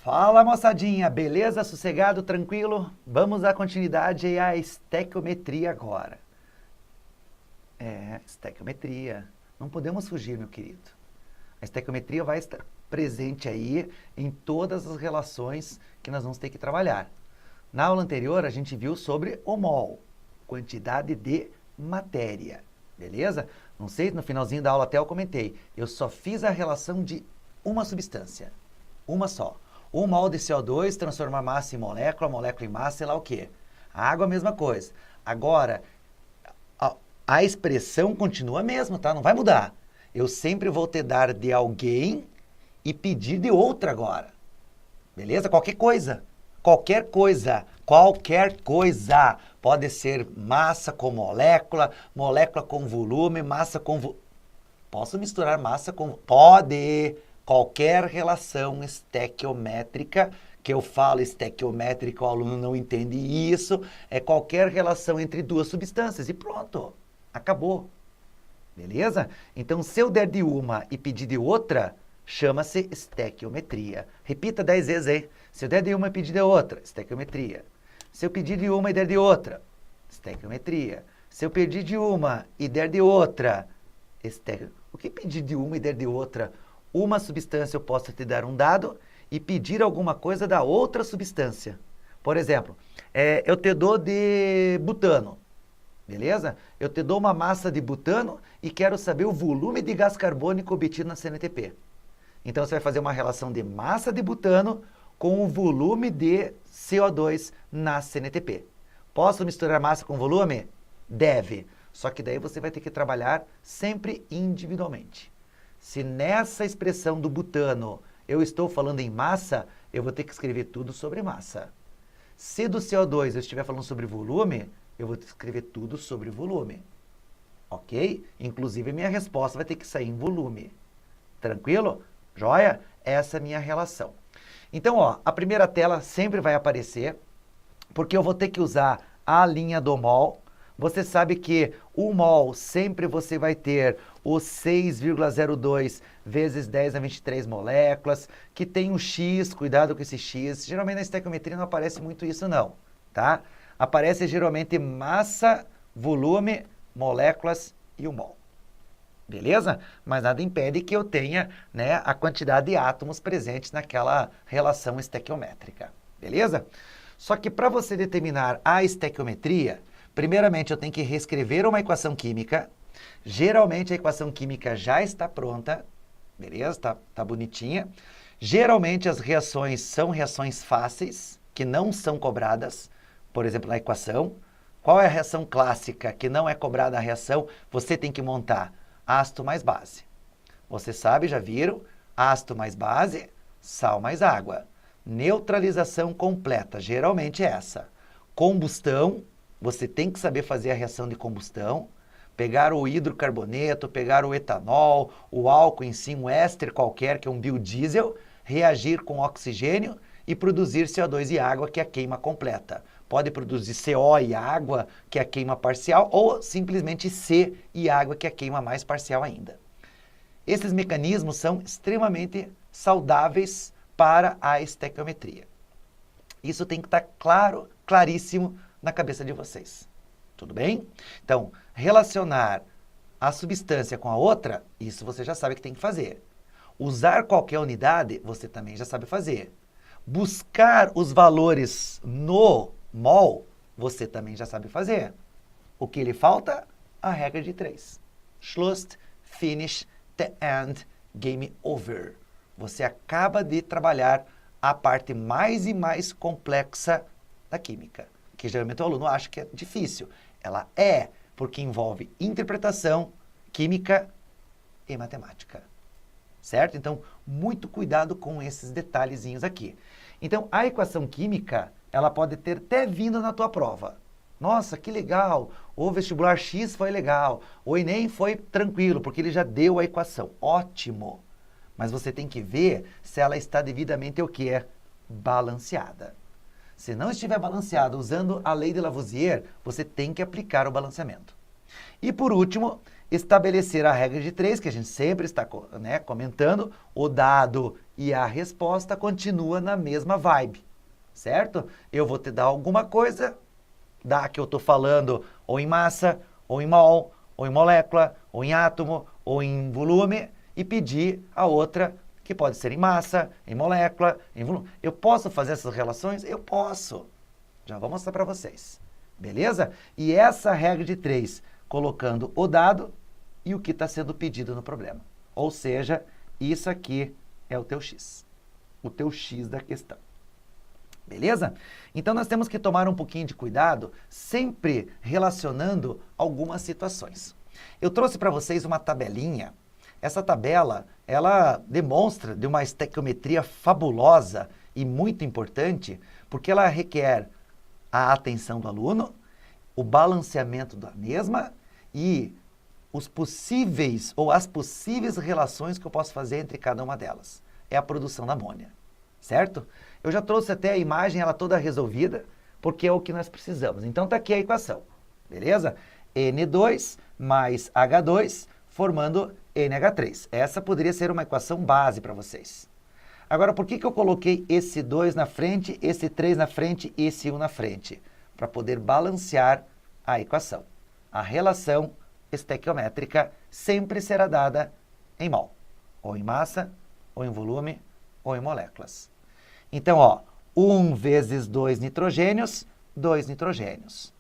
Fala, moçadinha, beleza? Sossegado, tranquilo? Vamos dar continuidade à estequiometria agora. Estequiometria. Não podemos fugir, meu querido. A estequiometria vai estar presente aí em todas as relações que nós vamos ter que trabalhar. Na aula anterior, a gente viu sobre o mol, quantidade de matéria, beleza? Não sei, no finalzinho da aula até eu comentei. Eu só fiz a relação de uma substância, uma só. 1 mol de CO2 transforma massa em molécula, molécula em massa, sei lá o quê. A água, a mesma coisa. Agora, a expressão continua a mesma, tá? Não vai mudar. Eu sempre vou te dar de alguém e pedir de outra agora. Beleza? Qualquer coisa. Qualquer coisa. Qualquer coisa. Pode ser massa com molécula, molécula com volume, massa com... Posso misturar massa com... Pode! Qualquer relação estequiométrica, que eu falo estequiométrica, o aluno não entende isso, é qualquer relação entre duas substâncias e pronto, acabou. Beleza? Então, se eu der de uma e pedir de outra, chama-se estequiometria. Repita 10 vezes aí. Se eu der de uma e pedir de outra, estequiometria. Se eu pedir de uma e der de outra, estequiometria. Se eu pedir de uma e der de outra, O que pedir de uma e der de outra? Uma substância eu posso te dar um dado e pedir alguma coisa da outra substância. Por exemplo, eu te dou de butano, beleza? Eu te dou uma massa de butano e quero saber o volume de gás carbônico obtido na CNTP. Então, você vai fazer uma relação de massa de butano com o volume de CO2 na CNTP. Posso misturar massa com volume? Deve. Só que daí você vai ter que trabalhar sempre individualmente. Se nessa expressão do butano eu estou falando em massa, eu vou ter que escrever tudo sobre massa. Se do CO2 eu estiver falando sobre volume, eu vou ter que escrever tudo sobre volume. Ok? Inclusive, minha resposta vai ter que sair em volume. Tranquilo? Joia? Essa é a minha relação. Então, ó, a primeira tela sempre vai aparecer, porque eu vou ter que usar a linha do mol. Você sabe que o mol sempre você vai ter o 6,02 vezes 10 a 23 moléculas, que tem um X, cuidado com esse X. Geralmente na estequiometria não aparece muito isso não, tá? Aparece geralmente massa, volume, moléculas e o mol. Beleza? Mas nada impede que eu tenha, né, a quantidade de átomos presentes naquela relação estequiométrica. Beleza? Só que para você determinar a estequiometria, primeiramente eu tenho que reescrever uma equação química. Geralmente a equação química já está pronta, beleza? Tá bonitinha. Geralmente as reações são reações fáceis, que não são cobradas, por exemplo, na equação. Qual é a reação clássica que não é cobrada a reação? Você tem que montar ácido mais base. Você sabe, já viram? Ácido mais base, sal mais água. Neutralização completa, geralmente é essa. Combustão, você tem que saber fazer a reação de combustão. Pegar o hidrocarboneto, pegar o etanol, o álcool em si, um éster qualquer, que é um biodiesel, reagir com oxigênio e produzir CO2 e água, que é a queima completa. Pode produzir CO e água, que é a queima parcial, ou simplesmente C e água, que é a queima mais parcial ainda. Esses mecanismos são extremamente saudáveis para a estequiometria. Isso tem que estar claro, claríssimo na cabeça de vocês. Tudo bem? Então, relacionar a substância com a outra, isso você já sabe que tem que fazer. Usar qualquer unidade, você também já sabe fazer. Buscar os valores no mol, você também já sabe fazer. O que lhe falta? A regra de 3. Schluss, finish, the end, game over. Você acaba de trabalhar a parte mais e mais complexa da química, que geralmente o aluno acha que é difícil. Ela é, porque envolve interpretação, química e matemática. Certo? Então, muito cuidado com esses detalhezinhos aqui. Então, a equação química, ela pode ter até vindo na tua prova. Nossa, que legal! O vestibular X foi legal. O Enem foi tranquilo, porque ele já deu a equação. Ótimo! Mas você tem que ver se ela está devidamente o quê? Balanceada. Se não estiver balanceado usando a lei de Lavoisier, você tem que aplicar o balanceamento. E por último, estabelecer a regra de 3, que a gente sempre está, né, comentando, o dado e a resposta continua na mesma vibe, certo? Eu vou te dar alguma coisa, da que eu estou falando ou em massa, ou em mol, ou em molécula, ou em átomo, ou em volume, e pedir a outra que pode ser em massa, em molécula, em volume. Eu posso fazer essas relações? Eu posso. Já vou mostrar para vocês. Beleza? E essa regra de 3, colocando o dado e o que está sendo pedido no problema. Ou seja, isso aqui é o teu x. O teu x da questão. Beleza? Então, nós temos que tomar um pouquinho de cuidado, sempre relacionando algumas situações. Eu trouxe para vocês uma tabelinha. Essa tabela, ela demonstra de uma estequiometria fabulosa e muito importante, porque ela requer a atenção do aluno, o balanceamento da mesma e os possíveis ou as possíveis relações que eu posso fazer entre cada uma delas. É a produção da amônia, certo? Eu já trouxe até a imagem, ela toda resolvida, porque é o que nós precisamos. Então, está aqui a equação, beleza? N2 mais H2 formando NH3. Essa poderia ser uma equação base para vocês. Agora, por que eu coloquei esse 2 na frente, esse 3 na frente e esse 1 na frente? Para poder balancear a equação. A relação estequiométrica sempre será dada em mol, ou em massa, ou em volume, ou em moléculas. Então, ó, 1 vezes 2 nitrogênios, 2 nitrogênios.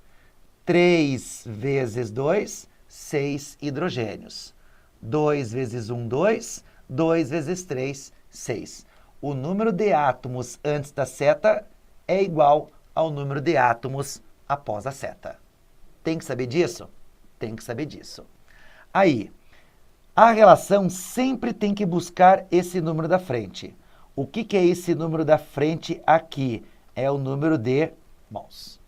3 vezes 2, 6 hidrogênios. 2 vezes 1, 2. 2 vezes 3, 6. O número de átomos antes da seta é igual ao número de átomos após a seta. Tem que saber disso? Tem que saber disso. Aí, a relação sempre tem que buscar esse número da frente. O que é esse número da frente aqui? É o número de mols.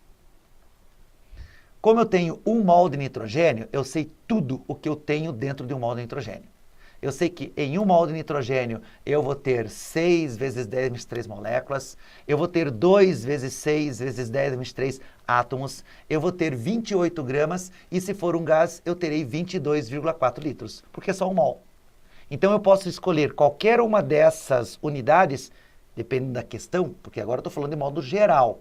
Como eu tenho 1 mol de nitrogênio, eu sei tudo o que eu tenho dentro de 1 mol de nitrogênio. Eu sei que em 1 mol de nitrogênio eu vou ter 6 vezes 10 menos 3 moléculas, eu vou ter 2 vezes 6 vezes 10 menos 3 átomos, eu vou ter 28 gramas e se for um gás eu terei 22,4 litros, porque é só 1 mol. Então eu posso escolher qualquer uma dessas unidades, dependendo da questão, porque agora eu estou falando de modo geral.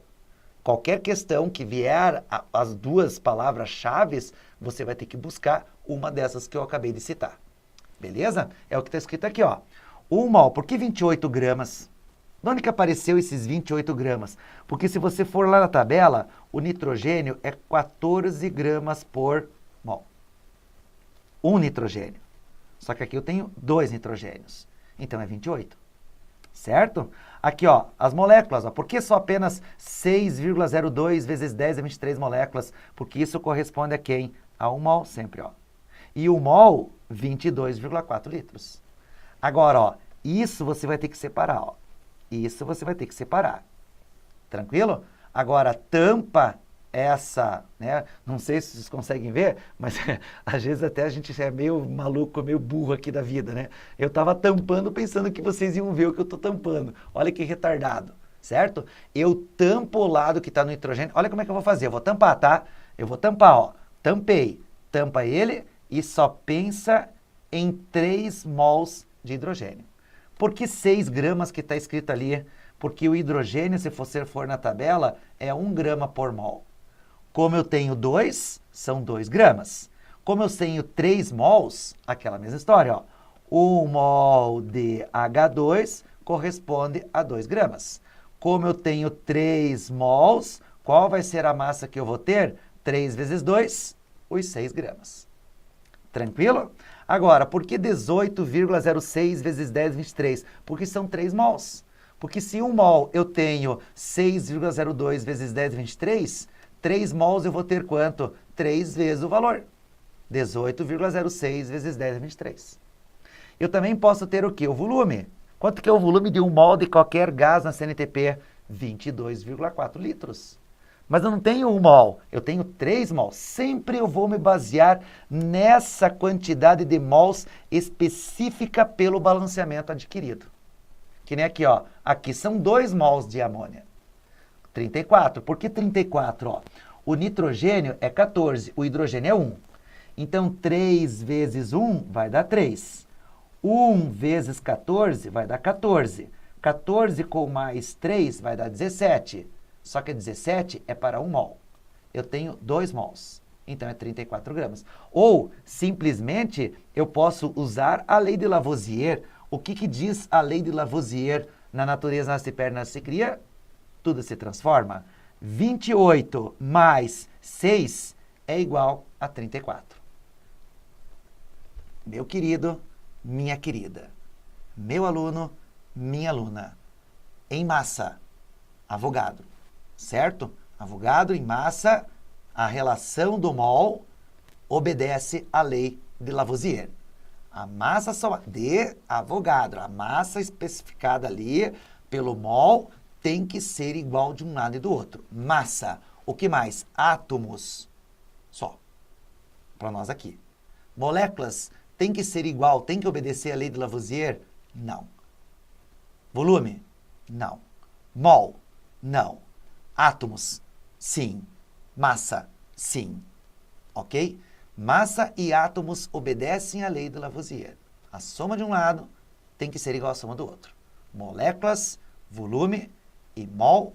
Qualquer questão que vier as duas palavras-chave, você vai ter que buscar uma dessas que eu acabei de citar. Beleza? É o que está escrito aqui, ó. 1 mol, por que 28 gramas? De onde que apareceu esses 28 gramas? Porque se você for lá na tabela, o nitrogênio é 14 gramas por mol. 1 nitrogênio. Só que aqui eu tenho 2 nitrogênios. Então é 28. Certo? Aqui, ó, as moléculas. Ó, por que só apenas 6,02 vezes 10 a 23 moléculas? Porque isso corresponde a quem? A 1 mol sempre, ó. E 1 mol, 22,4 litros. Agora, ó, isso você vai ter que separar, ó. Isso você vai ter que separar. Tranquilo? Agora, tampa essa, né? Não sei se vocês conseguem ver, mas às vezes até a gente é meio maluco, meio burro aqui da vida, né? Eu estava tampando pensando que vocês iam ver o que eu estou tampando. Olha que retardado, certo? Eu tampo o lado que está no nitrogênio. Olha como é que eu vou fazer. Eu vou tampar, tá? Eu vou tampar, ó. Tampei. Tampa ele e só pensa em 3 mols de hidrogênio. Por que 6 gramas que está escrito ali? Porque o hidrogênio, se você for na tabela, é 1 grama por mol. Como eu tenho 2, são 2 gramas. Como eu tenho 3 mols, aquela mesma história, ó. 1 mol de H2 corresponde a 2 gramas. Como eu tenho 3 mols, qual vai ser a massa que eu vou ter? 3 vezes 2, os 6 gramas. Tranquilo? Agora, por que 18,06 vezes 10, 23? Porque são 3 mols. Porque se 1 mol eu tenho 6,02 vezes 10, 23, 3 mols eu vou ter quanto? 3 vezes o valor. 18,06 vezes 10, 23. Eu também posso ter o quê? O volume. Quanto que é o volume de 1 mol de qualquer gás na CNTP? 22,4 litros. Mas eu não tenho 1 mol, eu tenho 3 mols. Sempre eu vou me basear nessa quantidade de mols específica pelo balanceamento adquirido. Que nem aqui, ó. Aqui são 2 mols de amônia. 34. Por que 34? Ó? O nitrogênio é 14, o hidrogênio é 1. Então, 3 vezes 1 vai dar 3. 1 vezes 14 vai dar 14. 14 com mais 3 vai dar 17. Só que 17 é para 1 mol. Eu tenho 2 mols. Então, é 34 gramas. Ou, simplesmente, eu posso usar a lei de Lavoisier. O que diz a lei de Lavoisier? Na natureza nasce, perde, nasce, se cria, tudo se transforma. 28 mais 6 é igual a 34. Meu querido, minha querida. Meu aluno, minha aluna. Em massa, Avogadro. Certo? Avogadro em massa, a relação do mol obedece à lei de Lavoisier. A massa de Avogadro, a massa especificada ali pelo mol tem que ser igual de um lado e do outro. Massa. O que mais? Átomos. Só. Para nós aqui. Moléculas tem que ser igual, tem que obedecer à lei de Lavoisier? Não. Volume? Não. Mol? Não. Átomos? Sim. Massa? Sim. Ok? Massa e átomos obedecem à lei de Lavoisier. A soma de um lado tem que ser igual à soma do outro. Moléculas, volume e mol,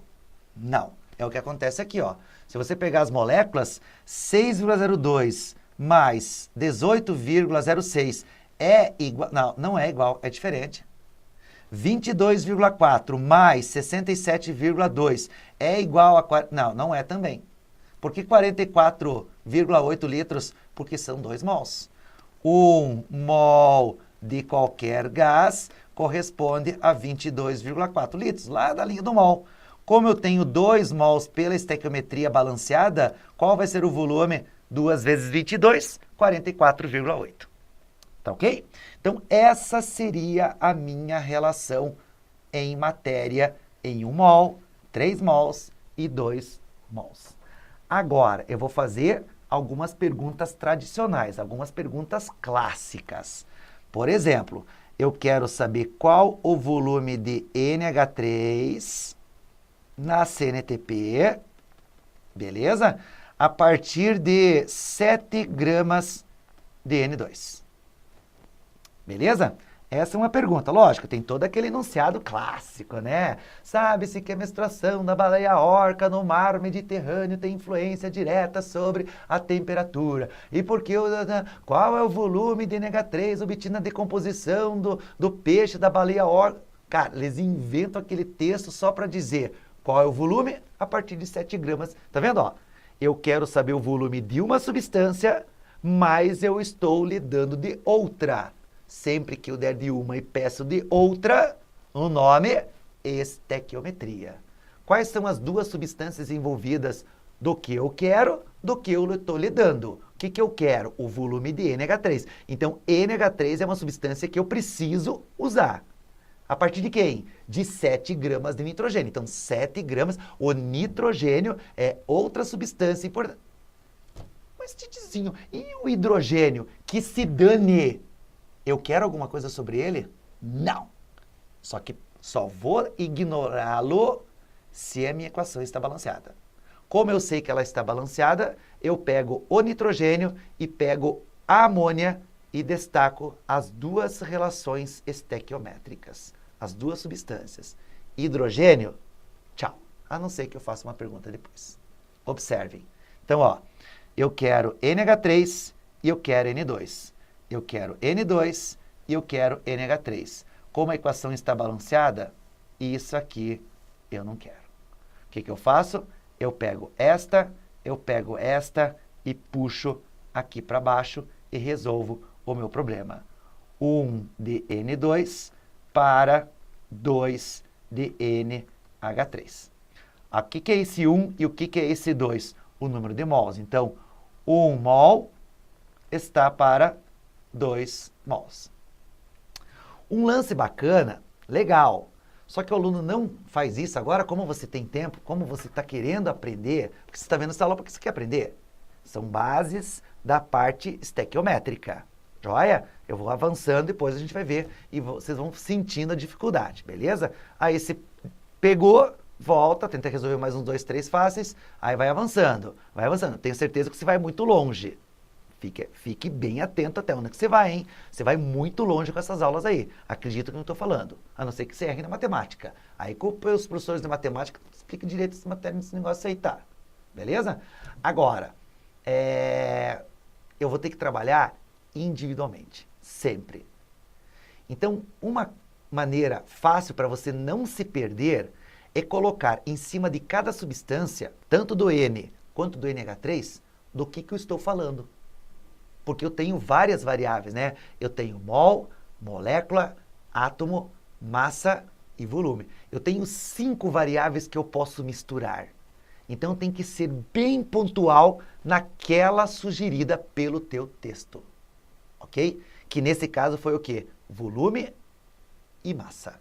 não. É o que acontece aqui, ó. Se você pegar as moléculas, 6,02 mais 18,06 é igual... Não, não é igual, é diferente. 22,4 mais 67,2 é igual a... Não, não é também. Por que 44,8 litros? Porque são 2 mols. 1 mol de qualquer gás corresponde a 22,4 litros, lá da linha do mol. Como eu tenho 2 mols pela estequiometria balanceada, qual vai ser o volume? 2 vezes 22, 44,8. Tá ok? Então, essa seria a minha relação em matéria em 1 mol, 3 mols e 2 mols. Agora, eu vou fazer algumas perguntas tradicionais, algumas perguntas clássicas. Por exemplo, eu quero saber qual o volume de NH3 na CNTP, beleza? A partir de 7 gramas de N2. Beleza? Essa é uma pergunta. Lógico, tem todo aquele enunciado clássico, né? Sabe-se que a menstruação da baleia orca no mar Mediterrâneo tem influência direta sobre a temperatura. E porque qual é o volume de NH3 obtido na decomposição do peixe da baleia orca? Cara, eles inventam aquele texto só para dizer qual é o volume a partir de 7 gramas. Tá vendo? Ó, eu quero saber o volume de uma substância, mas eu estou lhe dando de outra. Sempre que eu der de uma e peço de outra, o nome é estequiometria. Quais são as duas substâncias envolvidas do que eu quero, do que eu estou lhe dando? O que eu quero? O volume de NH3. Então, NH3 é uma substância que eu preciso usar. A partir de quem? De 7 gramas de nitrogênio. Então, 7 gramas, o nitrogênio é outra substância importante. Mas, Titizinho, e o hidrogênio? Que se dane! Eu quero alguma coisa sobre ele? Não. Só que só vou ignorá-lo se a minha equação está balanceada. Como eu sei que ela está balanceada, eu pego o nitrogênio e pego a amônia e destaco as duas relações estequiométricas, as duas substâncias. Hidrogênio, tchau. A não ser que eu faça uma pergunta depois. Observem. Então, ó, eu quero NH3 e eu quero N2. Eu quero N2 e eu quero NH3. Como a equação está balanceada, isso aqui eu não quero. O que eu faço? Eu pego esta e puxo aqui para baixo e resolvo o meu problema. 1 de N2 para 2 de NH3. O que é esse 1 e o que é esse 2? O número de mols. Então, 1 mol está para 2 mols. Um lance bacana, legal, só que o aluno não faz isso agora, como você tem tempo, como você está querendo aprender, porque você está vendo essa aula porque você quer aprender. São bases da parte estequiométrica, joia? Eu vou avançando, depois a gente vai ver e vocês vão sentindo a dificuldade, beleza? Aí você pegou, volta, tenta resolver mais uns 2, 3 fáceis, aí vai avançando, vai avançando. Tenho certeza que você vai muito longe. Fique bem atento até onde que você vai, hein? Você vai muito longe com essas aulas aí. Acredita que eu não estou falando. A não ser que você erre na matemática. Aí com os professores de matemática, explica direito esse negócio aí, tá? Beleza? Agora, eu vou ter que trabalhar individualmente. Sempre. Então, uma maneira fácil para você não se perder é colocar em cima de cada substância, tanto do N quanto do NH3, do que eu estou falando. Porque eu tenho várias variáveis, né? Eu tenho mol, molécula, átomo, massa e volume. Eu tenho 5 variáveis que eu posso misturar. Então tem que ser bem pontual naquela sugerida pelo teu texto. Ok? Que nesse caso foi o quê? Volume e massa.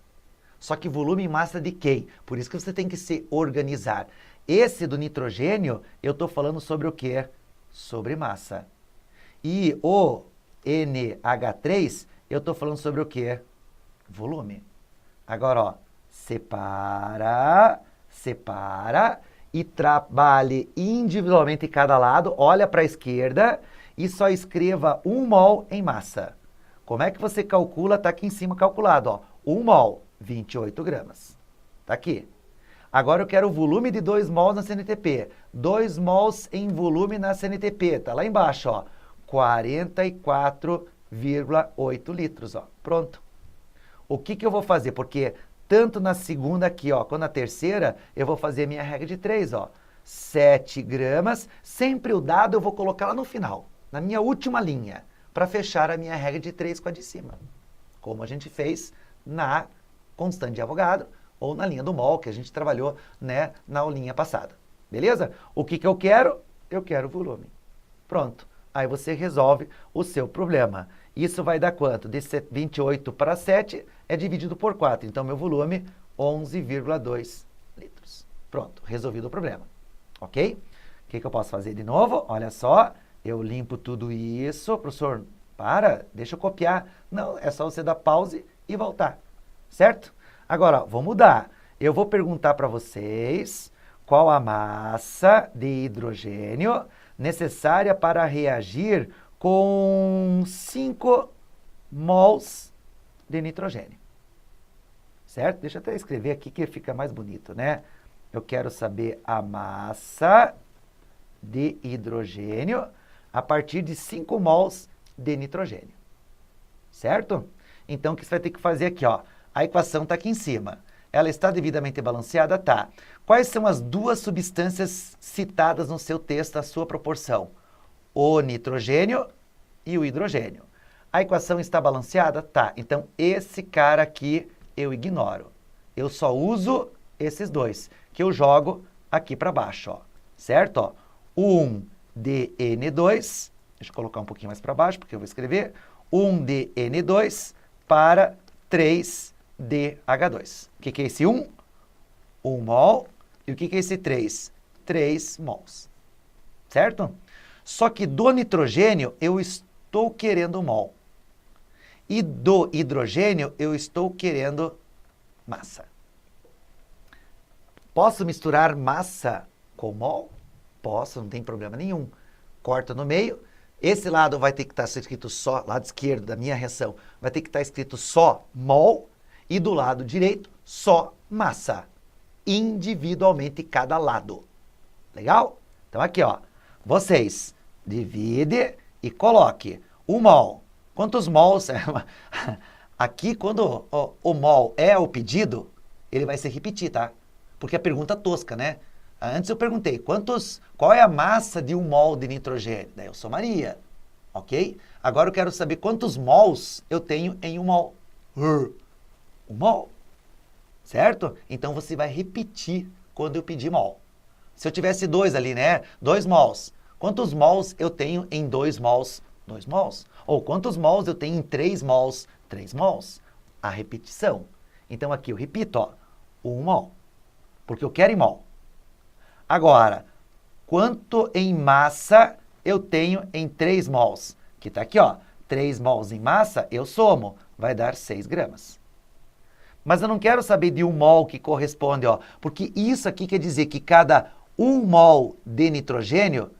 Só que volume e massa de quem? Por isso que você tem que se organizar. Esse do nitrogênio, eu estou falando sobre o quê? Sobre massa. E o NH3, eu estou falando sobre o quê? Volume. Agora, ó, separa e trabalhe individualmente cada lado. Olha para a esquerda e só escreva 1 mol em massa. Como é que você calcula? Está aqui em cima calculado, ó. 1 mol, 28 gramas. Está aqui. Agora eu quero o volume de 2 mols na CNTP. 2 mols em volume na CNTP. Está lá embaixo, ó. 44,8 litros, ó. Pronto. O que eu vou fazer? Porque tanto na segunda aqui, ó, quanto na terceira, eu vou fazer a minha regra de 3, ó. 7 gramas. Sempre o dado eu vou colocar lá no final, na minha última linha, para fechar a minha regra de 3 com a de cima. Como a gente fez na constante de Avogadro ou na linha do mol, que a gente trabalhou, né, na aulinha passada. Beleza? O que eu quero? Eu quero volume. Pronto. Aí você resolve o seu problema. Isso vai dar quanto? De 28 para 7 é dividido por 4. Então, meu volume, 11,2 litros. Pronto, resolvido o problema. Ok? O que eu posso fazer de novo? Olha só, eu limpo tudo isso. Professor, deixa eu copiar. Não, é só você dar pause e voltar. Certo? Agora, ó, vou mudar. Eu vou perguntar para vocês qual a massa de hidrogênio necessária para reagir com 5 mols de nitrogênio. Certo? Deixa eu até escrever aqui que fica mais bonito, né? Eu quero saber a massa de hidrogênio a partir de 5 mols de nitrogênio. Certo? Então, o que você vai ter que fazer aqui, ó? A equação está aqui em cima. Ela está devidamente balanceada? Tá. Quais são as 2 substâncias citadas no seu texto, a sua proporção? O nitrogênio e o hidrogênio. A equação está balanceada? Tá. Então, esse cara aqui eu ignoro. Eu só uso esses 2, que eu jogo aqui para baixo, ó. Certo? Ó. 1DN2, deixa eu colocar um pouquinho mais para baixo, porque eu vou escrever. 1DN2 para 3DH2. O que é esse 1? 1 mol. E o que é esse 3? 3 mols. Certo? Só que do nitrogênio eu estou querendo mol. E do hidrogênio eu estou querendo massa. Posso misturar massa com mol? Posso, não tem problema nenhum. Corta no meio. Esse lado vai ter que estar escrito só, lado esquerdo da minha reação, vai ter que estar escrito só mol. E do lado direito, só massa. Individualmente cada lado. Legal? Então aqui, ó. Vocês divide e coloque o mol. Quantos mols? Aqui, quando o mol é o pedido, ele vai se repetir, tá? Porque a pergunta tosca, né? Antes eu perguntei, qual é a massa de 1 mol de nitrogênio? Daí eu somaria, ok? Agora eu quero saber quantos mols eu tenho em 1 mol. 1 mol, certo? Então você vai repetir quando eu pedir mol. Se eu tivesse 2 ali, né? 2 mols. Quantos mols eu tenho em 2 mols? 2 mols. Ou quantos mols eu tenho em 3 mols? 3 mols. A repetição. Então aqui eu repito, ó, 1 mol. Porque eu quero em mol. Agora, quanto em massa eu tenho em 3 mols? Que está aqui, ó. 3 mols em massa, eu somo. Vai dar 6 gramas. Mas eu não quero saber de 1 mol que corresponde, ó. Porque isso aqui quer dizer que cada 1 mol de nitrogênio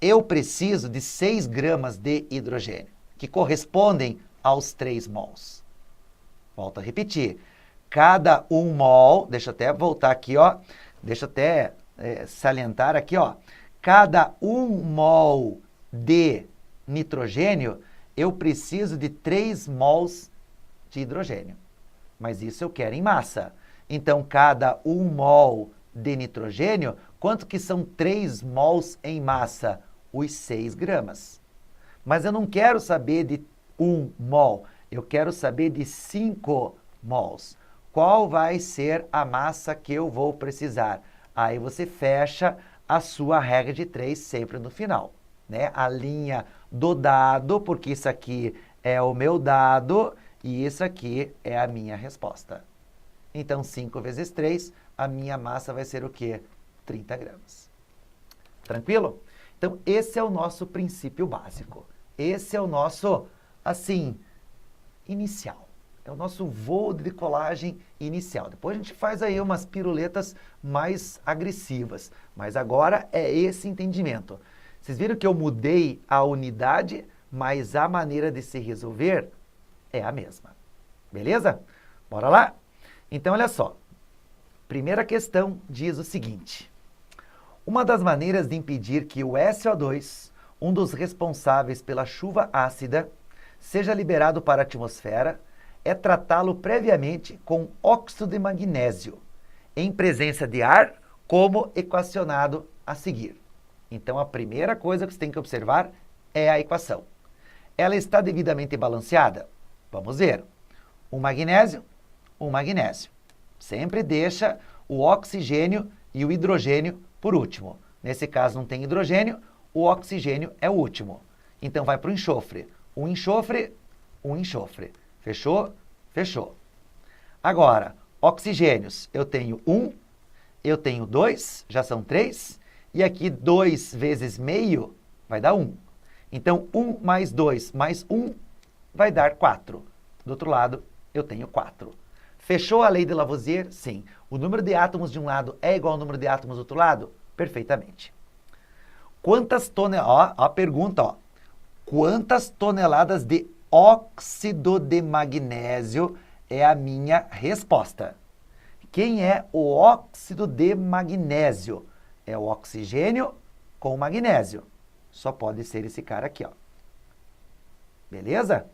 eu preciso de 6 gramas de hidrogênio, que correspondem aos 3 mols. Volto a repetir. Cada 1 mol, deixa eu até voltar aqui, ó. Deixa eu até salientar aqui, ó. Cada 1 mol de nitrogênio, eu preciso de 3 mols de hidrogênio. Mas isso eu quero em massa. Então, cada 1 mol de nitrogênio, quanto que são 3 mols em massa? Os 6 gramas. Mas eu não quero saber de 1 mol, eu quero saber de 5 mols. Qual vai ser a massa que eu vou precisar? Aí você fecha a sua regra de 3 sempre no final, né? A linha do dado, porque isso aqui é o meu dado e isso aqui é a minha resposta. Então, 5 vezes 3, a minha massa vai ser o quê? 30 gramas. Tranquilo? Então, esse é o nosso princípio básico. Esse é o nosso, assim, inicial. É o nosso voo de decolagem inicial. Depois a gente faz aí umas piruletas mais agressivas. Mas agora é esse entendimento. Vocês viram que eu mudei a unidade, mas a maneira de se resolver é a mesma. Beleza? Bora lá? Então, olha só. Primeira questão diz o seguinte. Uma das maneiras de impedir que o SO2, um dos responsáveis pela chuva ácida, seja liberado para a atmosfera é tratá-lo previamente com óxido de magnésio, em presença de ar, como equacionado a seguir. Então, a primeira coisa que você tem que observar é a equação. Ela está devidamente balanceada? Vamos ver. Um magnésio. Sempre deixa o oxigênio e o hidrogênio por último. Nesse caso não tem hidrogênio, o oxigênio é o último. Então vai para o enxofre. Um enxofre. Fechou? Fechou. Agora, oxigênios. Eu tenho 1, eu tenho 2, já são 3. E aqui 2 vezes meio vai dar 1. Então 1 mais 2 mais 1 vai dar 4. Do outro lado, eu tenho 4. Fechou a lei de Lavoisier? Sim. O número de átomos de um lado é igual ao número de átomos do outro lado? Perfeitamente. Quantas toneladas... Ó, a pergunta, ó. Quantas toneladas de óxido de magnésio é a minha resposta? Quem é o óxido de magnésio? É o oxigênio com o magnésio. Só pode ser esse cara aqui, ó. Beleza?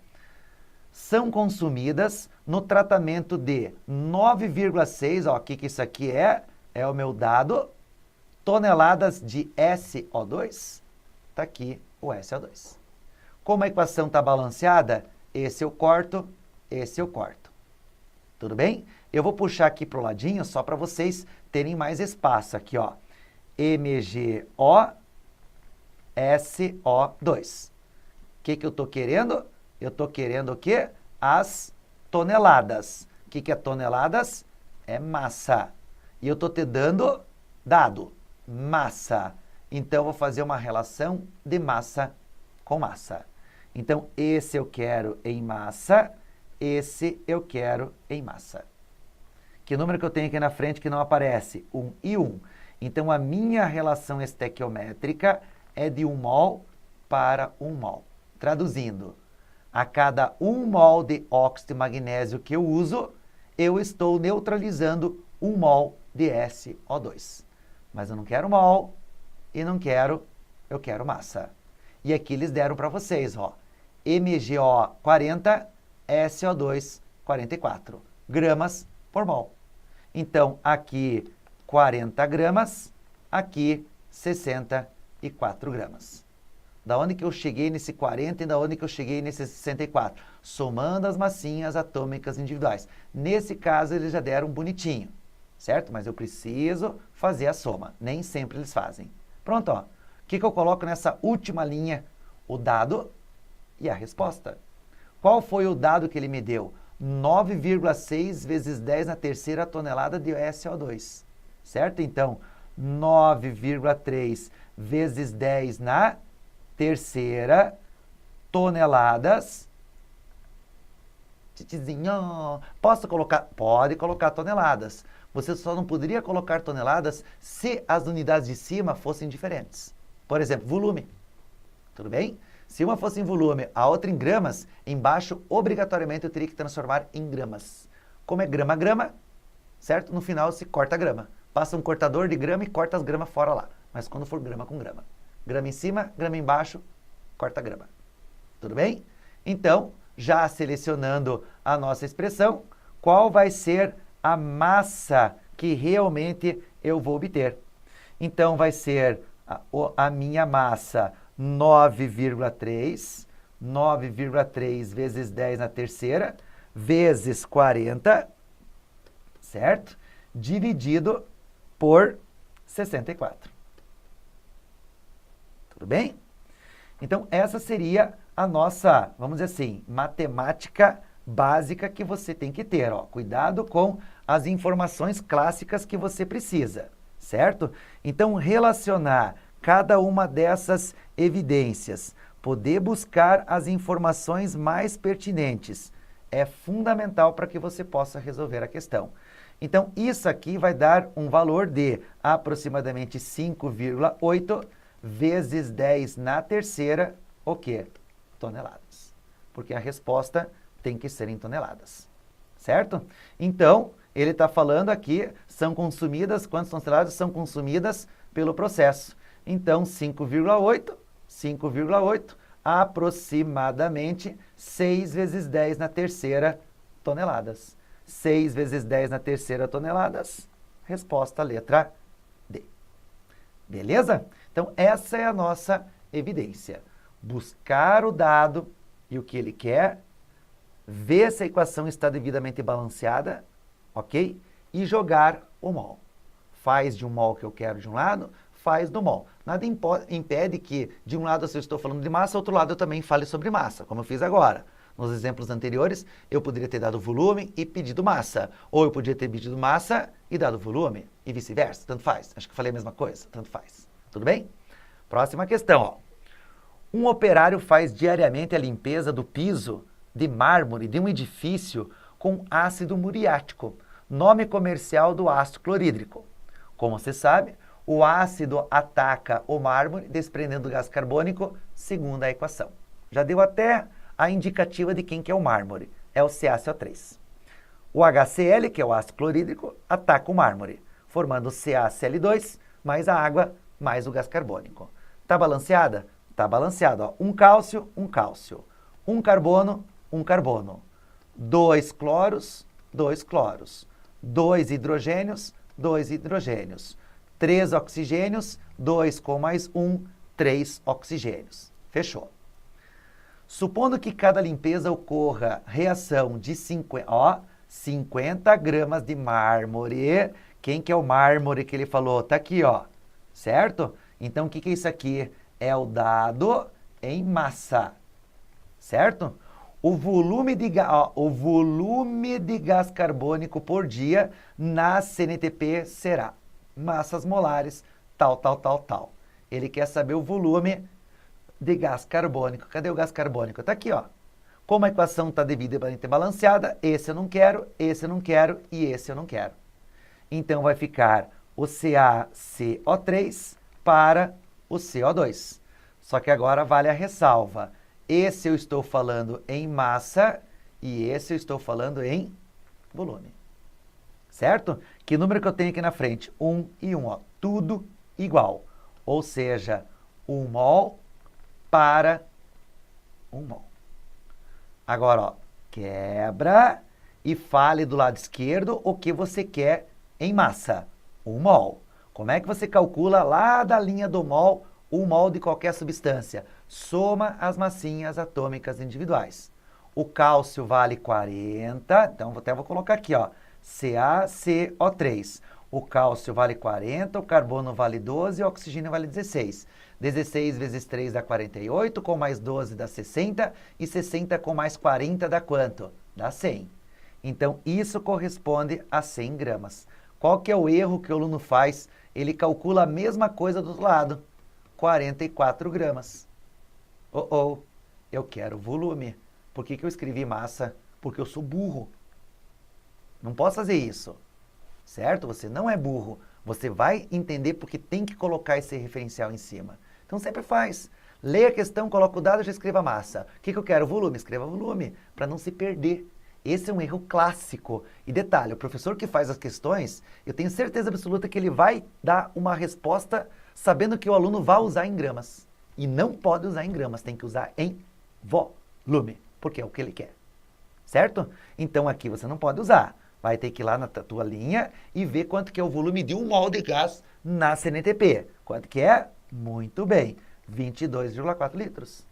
São consumidas no tratamento de 9,6, ó, o que isso aqui é? É o meu dado, toneladas de SO2. Está aqui o SO2. Como a equação está balanceada, esse eu corto, esse eu corto. Tudo bem? Eu vou puxar aqui para o ladinho só para vocês terem mais espaço aqui, ó. MgO, SO2. O que eu estou querendo? Eu estou querendo o quê? As toneladas. O que é toneladas? É massa. E eu estou te dando dado, massa. Então, eu vou fazer uma relação de massa com massa. Então, esse eu quero em massa, esse eu quero em massa. Que número que eu tenho aqui na frente que não aparece? 1 e 1. Então, a minha relação estequiométrica é de 1 mol para 1 mol. Traduzindo, a cada 1 mol de óxido de magnésio que eu uso, eu estou neutralizando 1 mol de SO2. Mas eu não quero mol e não quero, eu quero massa. E aqui eles deram para vocês, ó, MgO 40, SO2 44 gramas por mol. Então, aqui 40 gramas, aqui 64 gramas. Da onde que eu cheguei nesse 40 e da onde que eu cheguei nesse 64? Somando as massinhas atômicas individuais. Nesse caso, eles já deram bonitinho, certo? Mas eu preciso fazer a soma. Nem sempre eles fazem. Pronto, ó. O que eu coloco nessa última linha? O dado e a resposta. Qual foi o dado que ele me deu? 9,6 vezes 10 na terceira tonelada de SO2. Certo? Então, 9,3 vezes 10 na terceira toneladas. Titizinho, posso colocar? Pode colocar toneladas. Você só não poderia colocar toneladas se as unidades de cima fossem diferentes. Por exemplo, volume. Tudo bem? Se uma fosse em volume, a outra em gramas, embaixo, obrigatoriamente, eu teria que transformar em gramas. Como é grama a grama, certo? No final se corta a grama. Passa um cortador de grama e corta as gramas fora lá. Mas quando for grama com grama. Grama em cima, grama embaixo, corta a grama. Tudo bem? Então, já selecionando a nossa expressão, qual vai ser a massa que realmente eu vou obter? Então, vai ser a minha massa 9,3, 9,3 vezes 10 na terceira, vezes 40, certo? Dividido por 64. Tudo bem? Então, essa seria a nossa, vamos dizer assim, matemática básica que você tem que ter. Ó. Cuidado com as informações clássicas que você precisa, certo? Então, relacionar cada uma dessas evidências, poder buscar as informações mais pertinentes, é fundamental para que você possa resolver a questão. Então, isso aqui vai dar um valor de aproximadamente 5,8 vezes 10 na terceira, o quê? Toneladas. Porque a resposta tem que ser em toneladas, certo? Então, ele está falando aqui, são consumidas, quantas toneladas são consumidas pelo processo? Então, 5,8, aproximadamente 6 vezes 10 na terceira toneladas. 6 vezes 10 na terceira toneladas, resposta letra D. Beleza? Então, essa é a nossa evidência. Buscar o dado e o que ele quer, ver se a equação está devidamente balanceada, ok? E jogar o mol. Faz de um mol que eu quero de um lado, faz do mol. Nada impede que, de um lado, se eu estou falando de massa, outro lado eu também fale sobre massa, como eu fiz agora. Nos exemplos anteriores, eu poderia ter dado volume e pedido massa. Ou eu poderia ter pedido massa e dado volume, e vice-versa. Tanto faz. Acho que falei a mesma coisa. Tanto faz. Tudo bem? Próxima questão. Ó. Um operário faz diariamente a limpeza do piso de mármore de um edifício com ácido muriático, nome comercial do ácido clorídrico. Como você sabe, o ácido ataca o mármore, desprendendo gás carbônico, segundo a equação. Já deu até a indicativa de quem que é o mármore. É o CaCO3. O HCl, que é o ácido clorídrico, ataca o mármore, formando CaCl2 mais a água mais o gás carbônico. Está balanceada? Está balanceado. Ó. Um cálcio, um cálcio. Um carbono, um carbono. 2 cloros, 2 cloros. 2 hidrogênios, 2 hidrogênios. 3 oxigênios, 2 com mais 1, 3 oxigênios. Fechou. Supondo que cada limpeza ocorra reação de 50 gramas de mármore. Quem que é o mármore que ele falou? Está aqui, ó. Certo? Então, o que é isso aqui? É o dado em massa. Certo? O volume de gás carbônico por dia na CNTP será massas molares, tal, tal, tal, tal. Ele quer saber o volume de gás carbônico. Cadê o gás carbônico? Está aqui, ó. Como a equação está devidamente balanceada, esse eu não quero, esse eu não quero e esse eu não quero. Então, vai ficar o CaCO3 para o CO2. Só que agora vale a ressalva. Esse eu estou falando em massa e esse eu estou falando em volume. Certo? Que número que eu tenho aqui na frente? 1 e 1, ó. Tudo igual. Ou seja, 1 mol para 1 mol. Agora, ó, quebra e fale do lado esquerdo o que você quer em massa. 1 mol. Como é que você calcula lá da linha do mol 1 mol de qualquer substância? Soma as massinhas atômicas individuais. O cálcio vale 40, então até vou colocar aqui, ó, CaCO3. O cálcio vale 40, o carbono vale 12 e o oxigênio vale 16. 16 vezes 3 dá 48, com mais 12 dá 60, e 60 com mais 40 dá quanto? Dá 100. Então, isso corresponde a 100 gramas. Qual que é o erro que o aluno faz? Ele calcula a mesma coisa do outro lado, 44 gramas. Eu quero volume. Por que eu escrevi massa? Porque eu sou burro. Não posso fazer isso, certo? Você não é burro. Você vai entender porque tem que colocar esse referencial em cima. Então sempre faz. Leia a questão, coloca o dado e já escreva a massa. O que eu quero? Volume. Escreva volume, para não se perder. Esse é um erro clássico. E detalhe, o professor que faz as questões, eu tenho certeza absoluta que ele vai dar uma resposta sabendo que o aluno vai usar em gramas. E não pode usar em gramas, tem que usar em volume, porque é o que ele quer. Certo? Então aqui você não pode usar. Vai ter que ir lá na tua linha e ver quanto que é o volume de 1 mol de gás na CNTP. Quanto que é? Muito bem, 22,4 litros.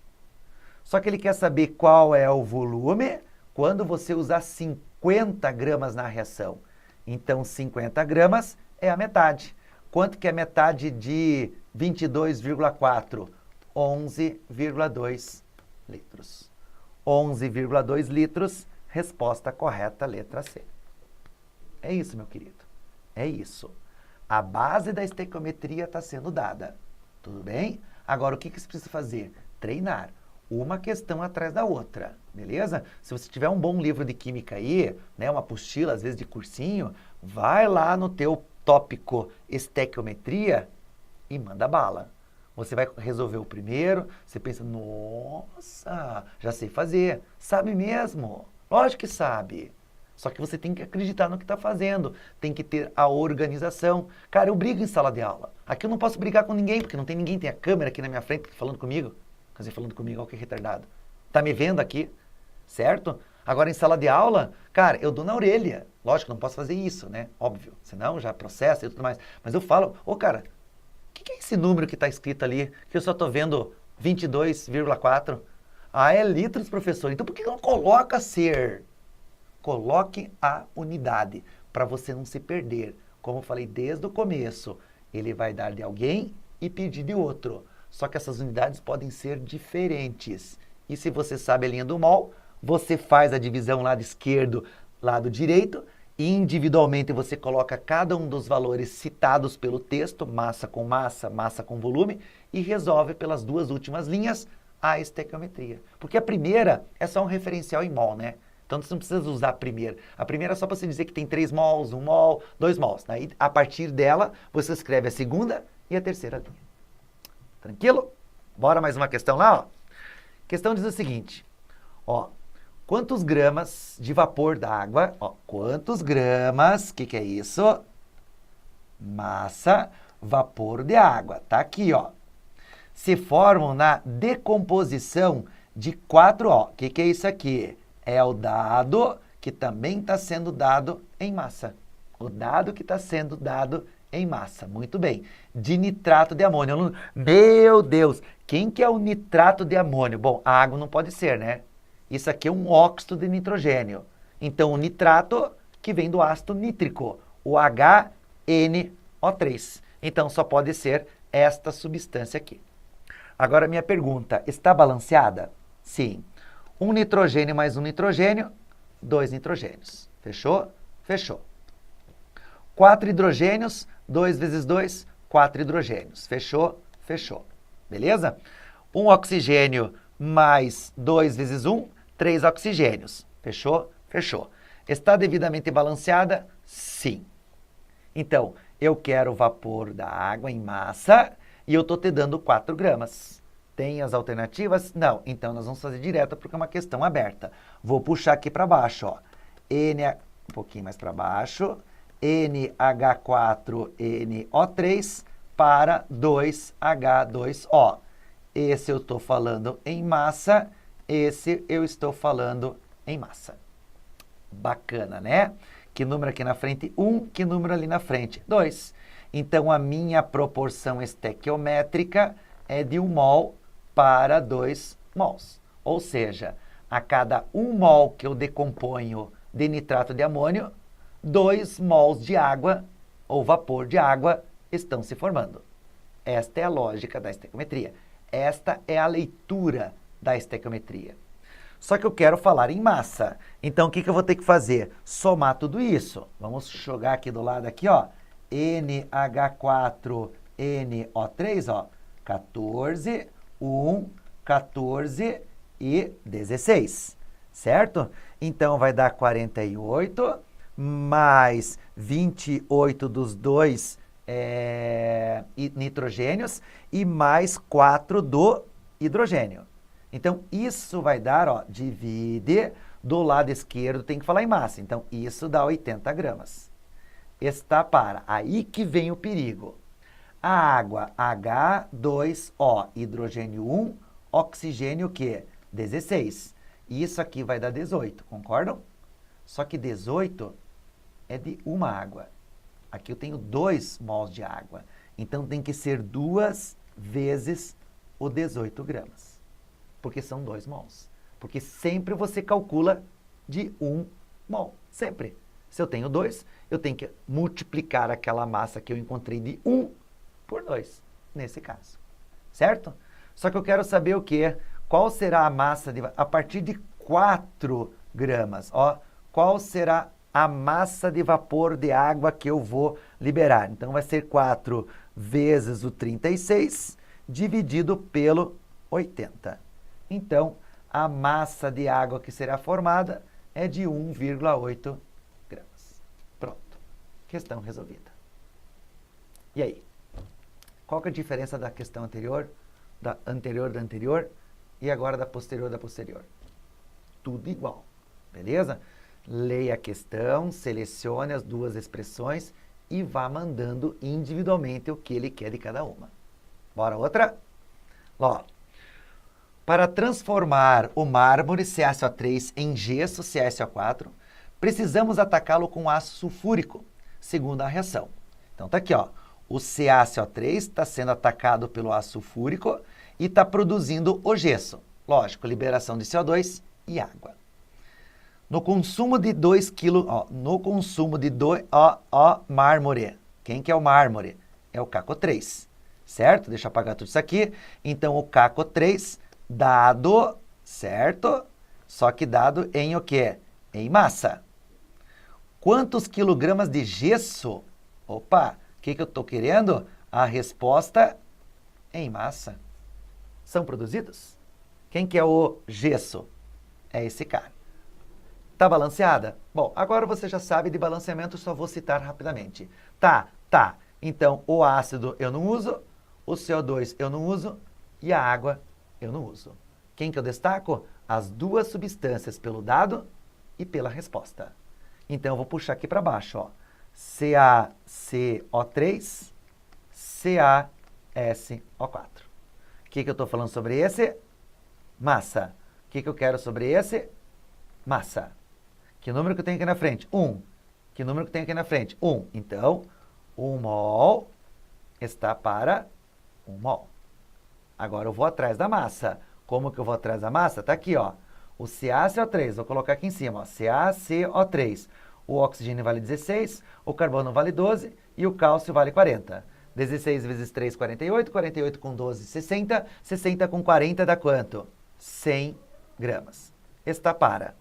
Só que ele quer saber qual é o volume quando você usar 50 gramas na reação. Então, 50 gramas é a metade. Quanto que é metade de 22,4? 11,2 litros. 11,2 litros, resposta correta, letra C. É isso, meu querido. É isso. A base da estequiometria está sendo dada. Tudo bem? Agora, o que você precisa fazer? Treinar. Uma questão atrás da outra, beleza? Se você tiver um bom livro de química aí, né, uma apostila, às vezes de cursinho, vai lá no teu tópico estequiometria e manda bala. Você vai resolver o primeiro, você pensa, nossa, já sei fazer. Sabe mesmo? Lógico que sabe. Só que você tem que acreditar no que está fazendo, tem que ter a organização. Cara, eu brigo em sala de aula. Aqui eu não posso brigar com ninguém, porque não tem ninguém, tem a câmera aqui na minha frente falando comigo. Quer dizer, falando comigo, olha que retardado. Tá me vendo aqui, certo? Agora em sala de aula, cara, eu dou na orelha. Lógico, não posso fazer isso, né? Óbvio, senão já processa e tudo mais. Mas eu falo, ô cara, o que é esse número que está escrito ali, que eu só estou vendo 22,4? Ah, é litros, professor. Então por que não coloca ser? Coloque a unidade, para você não se perder. Como eu falei desde o começo, ele vai dar de alguém e pedir de outro. Só que essas unidades podem ser diferentes. E se você sabe a linha do mol, você faz a divisão lado esquerdo, lado direito, e individualmente você coloca cada um dos valores citados pelo texto, massa, massa com volume, e resolve pelas duas últimas linhas a estequiometria. Porque a primeira é só um referencial em mol, né? Então você não precisa usar a primeira. A primeira é só para você dizer que tem 3 mols, 1 mol, 2 mols. Aí, a partir dela, você escreve a segunda e a terceira linha. Tranquilo? Bora mais uma questão lá, ó. A questão diz o seguinte, ó, quantos gramas de vapor d'água, ó, quantos gramas, o que é isso? Massa, vapor de água, tá aqui, ó. Se formam na decomposição de 4, ó, o que é isso aqui? É o dado que também está sendo dado em massa. O dado que está sendo dado em massa. Muito bem. De nitrato de amônio. Meu Deus, quem que é o nitrato de amônio? Bom, a água não pode ser, né? Isso aqui é um óxido de nitrogênio. Então, o nitrato que vem do ácido nítrico, o HNO3. Então, só pode ser esta substância aqui. Agora, minha pergunta, está balanceada? Sim. Um nitrogênio mais um nitrogênio, 2 nitrogênios. Fechou? Fechou. 4 hidrogênios, 2 vezes 2, 4 hidrogênios. Fechou? Fechou. Beleza? Um oxigênio mais 2 vezes 1, 3 oxigênios. Fechou? Fechou. Está devidamente balanceada? Sim. Então, eu quero o vapor da água em massa e eu estou te dando 4 gramas. Tem as alternativas? Não. Então, nós vamos fazer direto porque é uma questão aberta. Vou puxar aqui para baixo, ó. Um pouquinho mais para baixo. NH4NO3 para 2H2O. Esse eu estou falando em massa, esse eu estou falando em massa. Bacana, né? Que número aqui na frente? 1, que número ali na frente? 2. Então, a minha proporção estequiométrica é de 1 mol para 2 mols. Ou seja, a cada 1 mol que eu decomponho de nitrato de amônio, 2 mols de água ou vapor de água estão se formando. Esta é a lógica da estequiometria. Esta é a leitura da estequiometria. Só que eu quero falar em massa. Então, o que eu vou ter que fazer? Somar tudo isso. Vamos jogar aqui do lado aqui, ó. NH4NO3, ó. 14, 1, 14 e 16. Certo? Então, vai dar 48 mais 28 dos 2 nitrogênios e mais 4 do hidrogênio. Então, isso vai dar, ó, divide do lado esquerdo, tem que falar em massa. Então, isso dá 80 gramas. Está para. Aí que vem o perigo. A água, H2O, hidrogênio 1, oxigênio o quê? 16. E isso aqui vai dar 18, concordam? Só que 18 é de uma água. Aqui eu tenho 2 mols de água. Então, tem que ser 2 vezes o 18 gramas. Porque são 2 mols. Porque sempre você calcula de 1 mol. Sempre. Se eu tenho 2, eu tenho que multiplicar aquela massa que eu encontrei de 1 por 2, nesse caso. Certo? Só que eu quero saber o quê? Qual será a massa a partir de 4 gramas? Ó, qual será a massa de vapor de água que eu vou liberar? Então, vai ser 4 vezes o 36 dividido pelo 80. Então, a massa de água que será formada é de 1,8 gramas. Pronto. Questão resolvida. E aí? Qual que é a diferença da questão anterior, da anterior e agora da posterior? Tudo igual. Beleza? Leia a questão, selecione as duas expressões e vá mandando individualmente o que ele quer de cada uma. Bora outra? Ó. Para transformar o mármore CaCO3 em gesso CaSO4, precisamos atacá-lo com ácido sulfúrico, segundo a reação. Então tá aqui, ó. O CaCO3 está sendo atacado pelo ácido sulfúrico e está produzindo o gesso. Lógico, liberação de CO2 e água. No consumo de 2 kg, mármore. Quem que é o mármore? É o CaCO3, certo? Deixa eu apagar tudo isso aqui. Então, o CaCO3 dado, certo? Só que dado em o quê? Em massa. Quantos quilogramas de gesso? Opa, o que eu estou querendo? A resposta em massa. São produzidos? Quem que é o gesso? É esse cara. Tá balanceada? Bom, agora você já sabe de balanceamento, só vou citar rapidamente. Tá. Então, o ácido eu não uso, o CO2 eu não uso e a água eu não uso. Quem que eu destaco? As duas substâncias pelo dado e pela resposta. Então, eu vou puxar aqui para baixo, ó. CaCO3, CaSO4. O que eu estou falando sobre esse? Massa. O que eu quero sobre esse? Massa. Que número que eu tenho aqui na frente? 1. Que número que eu tenho aqui na frente? 1. Então, 1 mol está para 1 mol. Agora eu vou atrás da massa. Como que eu vou atrás da massa? Está aqui, ó. O CaCO3, vou colocar aqui em cima, ó. CaCO3. O oxigênio vale 16, o carbono vale 12 e o cálcio vale 40. 16 vezes 3, 48. 48 com 12, 60. 60 com 40 dá quanto? 100 gramas. Está para.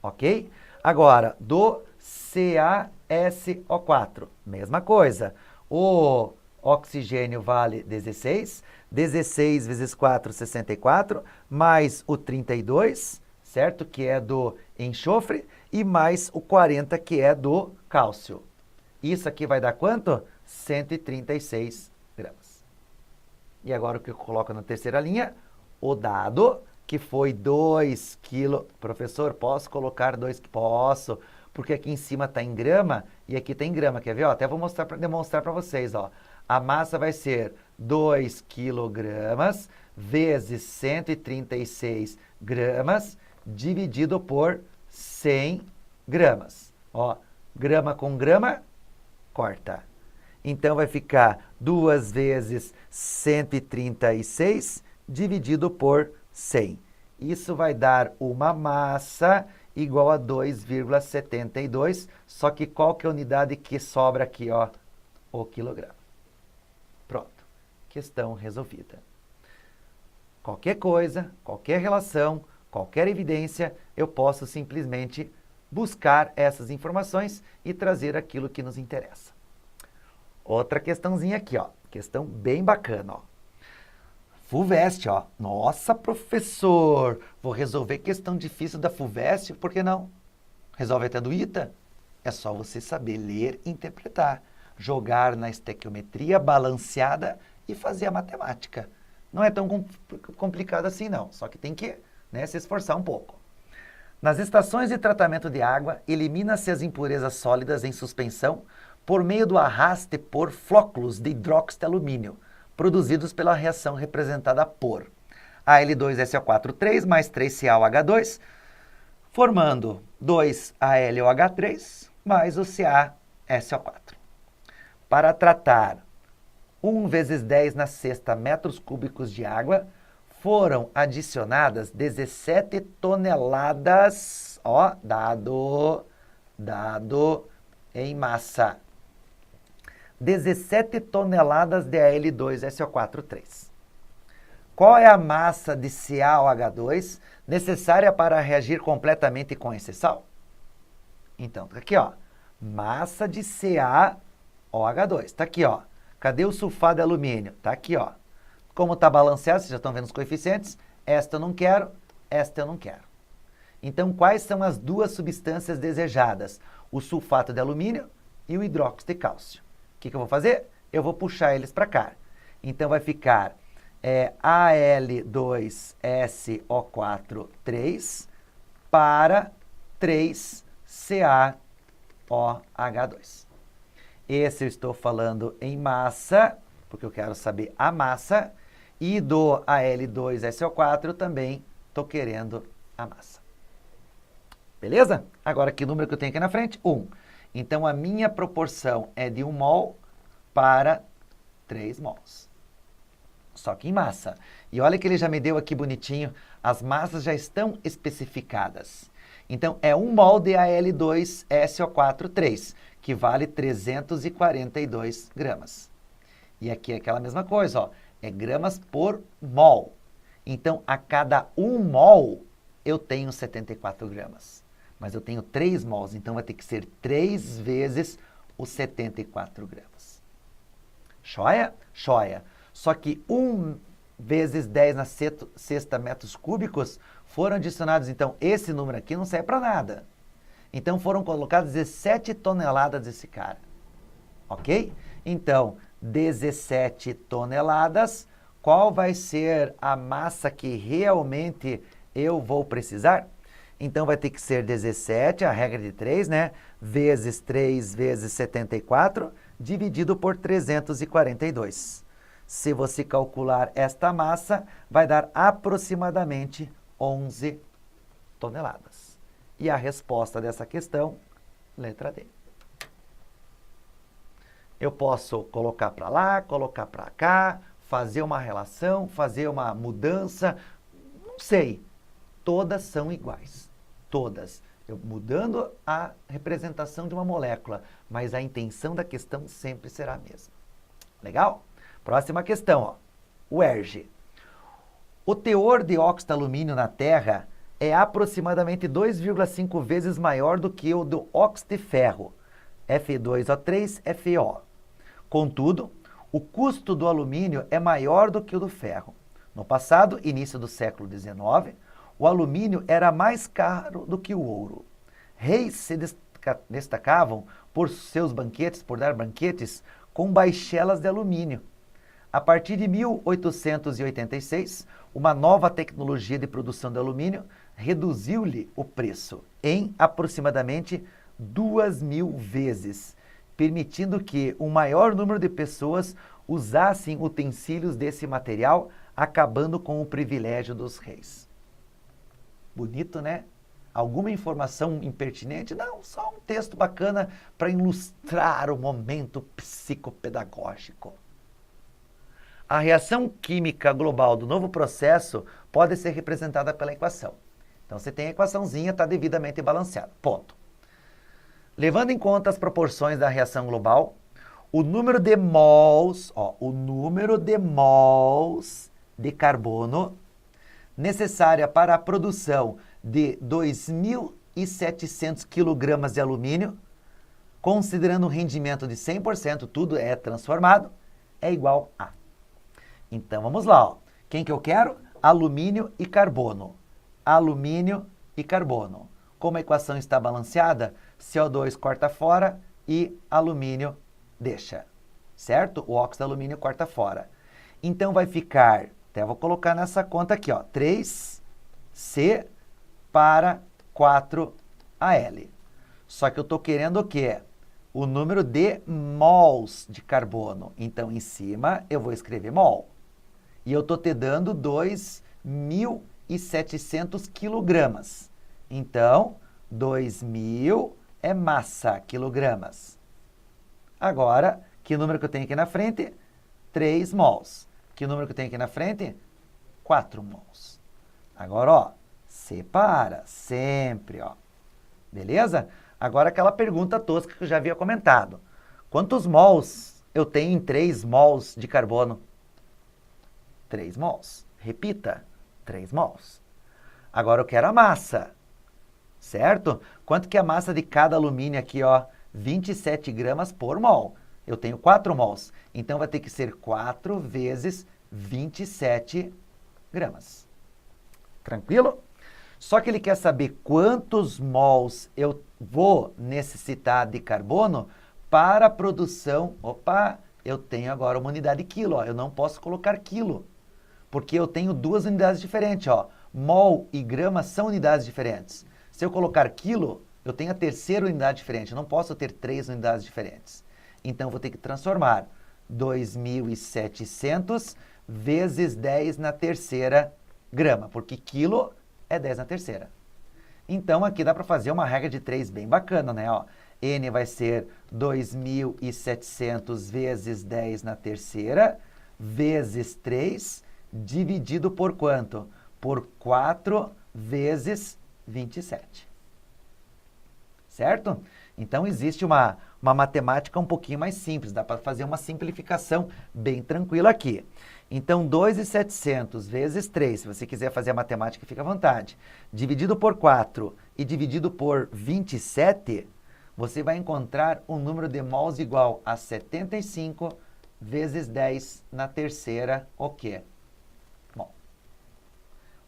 Ok? Agora, do CaSO4, mesma coisa. O oxigênio vale 16. 16 vezes 4, 64, mais o 32, certo? Que é do enxofre, e mais o 40, que é do cálcio. Isso aqui vai dar quanto? 136 gramas. E agora o que eu coloco na terceira linha? O dado, que foi 2 kg. Professor, posso colocar 2 kg? Posso, porque aqui em cima está em grama e aqui está em grama. Quer ver? Ó, até vou demonstrar para vocês, ó. A massa vai ser 2 quilogramas vezes 136 gramas dividido por 100 gramas. Ó, grama com grama, corta. Então, vai ficar 2 vezes 136 dividido por 100. Isso vai dar uma massa igual a 2,72, só que qual que é a unidade que sobra aqui, ó? O quilograma. Pronto. Questão resolvida. Qualquer coisa, qualquer relação, qualquer evidência, eu posso simplesmente buscar essas informações e trazer aquilo que nos interessa. Outra questãozinha aqui, ó. Questão bem bacana, ó. FUVEST, ó. Nossa, professor, vou resolver questão difícil da FUVEST, por que não? Resolve até do ITA. É só você saber ler e interpretar. jogar na estequiometria balanceada e fazer a matemática. Não é tão complicado assim não, só que tem que, né, se esforçar um pouco. Nas estações de tratamento de água, elimina-se as impurezas sólidas em suspensão por meio do arraste por flóculos de hidróxido de alumínio, produzidos pela reação representada por Al2SO4 mais 3CaOH2, formando 2AlOH3 mais o CaSO4. Para tratar 1 vezes 10 na sexta metros cúbicos de água, foram adicionadas 17 toneladas, ó, dado em massa. 17 toneladas de Al2SO4 Qual é a massa de CaOH2 necessária para reagir completamente com esse sal? Então, tá aqui, ó, massa de CaOH2, tá aqui, ó. Cadê o sulfato de alumínio? Tá aqui, ó. Como está balanceado, vocês já estão vendo os coeficientes, esta eu não quero, esta eu não quero. Então, quais são as duas substâncias desejadas? O sulfato de alumínio e o hidróxido de cálcio. O que eu vou fazer? Eu vou puxar eles para cá. Então, vai ficar Al2SO4 para 3CaOH2. Esse eu estou falando em massa, porque eu quero saber a massa, e do Al2SO4 também estou querendo a massa. Beleza? Agora, que número que eu tenho aqui na frente? 1. Então, a minha proporção é de 1 mol para 3 mols. Só que em massa. E olha que ele já me deu aqui bonitinho, as massas já estão especificadas. Então, é 1 mol de Al2SO4 que vale 342 gramas. E aqui é aquela mesma coisa, ó, é gramas por mol. Então, a cada 1 mol, eu tenho 74 gramas. Mas eu tenho 3 mols, então vai ter que ser 3 vezes os 74 gramas. Joia? Joia. Só que 1 vezes 10 na sexta metros cúbicos foram adicionados, então esse número aqui não serve para nada. Então foram colocadas 17 toneladas desse cara. Ok? Então, 17 toneladas, qual vai ser a massa que realmente eu vou precisar? Então vai ter que ser 17, a regra de 3, né? Vezes 3 vezes 74, dividido por 342. Se você calcular esta massa, vai dar aproximadamente 11 toneladas. E a resposta dessa questão, letra D. Eu posso colocar para lá, colocar para cá, fazer uma relação, fazer uma mudança, não sei. Todas são iguais. Todas. Eu mudando a representação de uma molécula, mas a intenção da questão sempre será a mesma. Legal? Próxima questão, ó. O ERG. O teor de óxido de alumínio na Terra é aproximadamente 2,5 vezes maior do que o do óxido de ferro, Fe2O3, FeO. Contudo, o custo do alumínio é maior do que o do ferro. No passado, início do século XIX, o alumínio era mais caro do que o ouro. Reis se destacavam por seus banquetes, por dar banquetes com baixelas de alumínio. A partir de 1886, uma nova tecnologia de produção de alumínio reduziu-lhe o preço em aproximadamente 2.000 vezes, permitindo que um maior número de pessoas usassem utensílios desse material, acabando com o privilégio dos reis. Bonito, né? Alguma informação impertinente? Não, só um texto bacana para ilustrar o momento psicopedagógico. A reação química global do novo processo pode ser representada pela equação. Então, você tem a equaçãozinha, está devidamente balanceada. Ponto. Levando em conta as proporções da reação global, o número de mols, de carbono necessária para a produção de 2.700 kg de alumínio, considerando um rendimento de 100%, tudo é transformado, é igual a. Então, vamos lá. Ó. Quem que eu quero? Alumínio e carbono. Alumínio e carbono. Como a equação está balanceada, CO2 corta fora e alumínio deixa, certo? O óxido de alumínio corta fora. Então, vai ficar, até vou colocar nessa conta aqui, ó, 3C para 4Al. Só que eu estou querendo o quê? O número de mols de carbono. Então, em cima, eu vou escrever mol. E eu estou te dando 2.700 quilogramas. Então, 2.000 é massa, quilogramas. Agora, que número que eu tenho aqui na frente? 3 mols. Que número que eu tenho aqui na frente? 4 mols. Agora, ó, separa sempre, ó. Beleza? Agora aquela pergunta tosca que eu já havia comentado. Quantos mols eu tenho em 3 mols de carbono? 3 mols. Repita, 3 mols. Agora eu quero a massa, certo? Quanto que é a massa de cada alumínio aqui, ó? 27 gramas por mol. Eu tenho 4 mols. Então vai ter que ser 4 vezes 27 gramas. Tranquilo? Só que ele quer saber quantos mols eu vou necessitar de carbono para a produção. Opa, eu tenho agora uma unidade quilo, ó. Eu não posso colocar quilo, porque eu tenho duas unidades diferentes, ó. Mol e grama são unidades diferentes. Se eu colocar quilo, eu tenho a terceira unidade diferente. Eu não posso ter 3 unidades diferentes. Então, eu vou ter que transformar 2.700 vezes 10 na terceira grama, porque quilo é 10 na terceira. Então, aqui dá para fazer uma regra de 3 bem bacana, né? Ó, N vai ser 2.700 vezes 10 na terceira, vezes 3, dividido por quanto? Por 4 vezes 27. Certo? Então, existe uma matemática um pouquinho mais simples. Dá para fazer uma simplificação bem tranquila aqui. Então, 2.700 vezes 3, se você quiser fazer a matemática, fica à vontade. Dividido por 4 e dividido por 27, você vai encontrar um número de mols igual a 75 vezes 10 na terceira, o quê? Mol.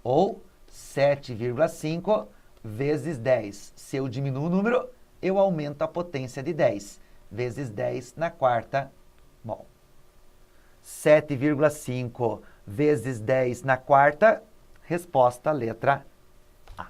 Ou 7,5 vezes 10. Se eu diminuo o número, eu aumento a potência de 10, vezes 10 na quarta mol. 7,5 vezes 10 na quarta, resposta letra A.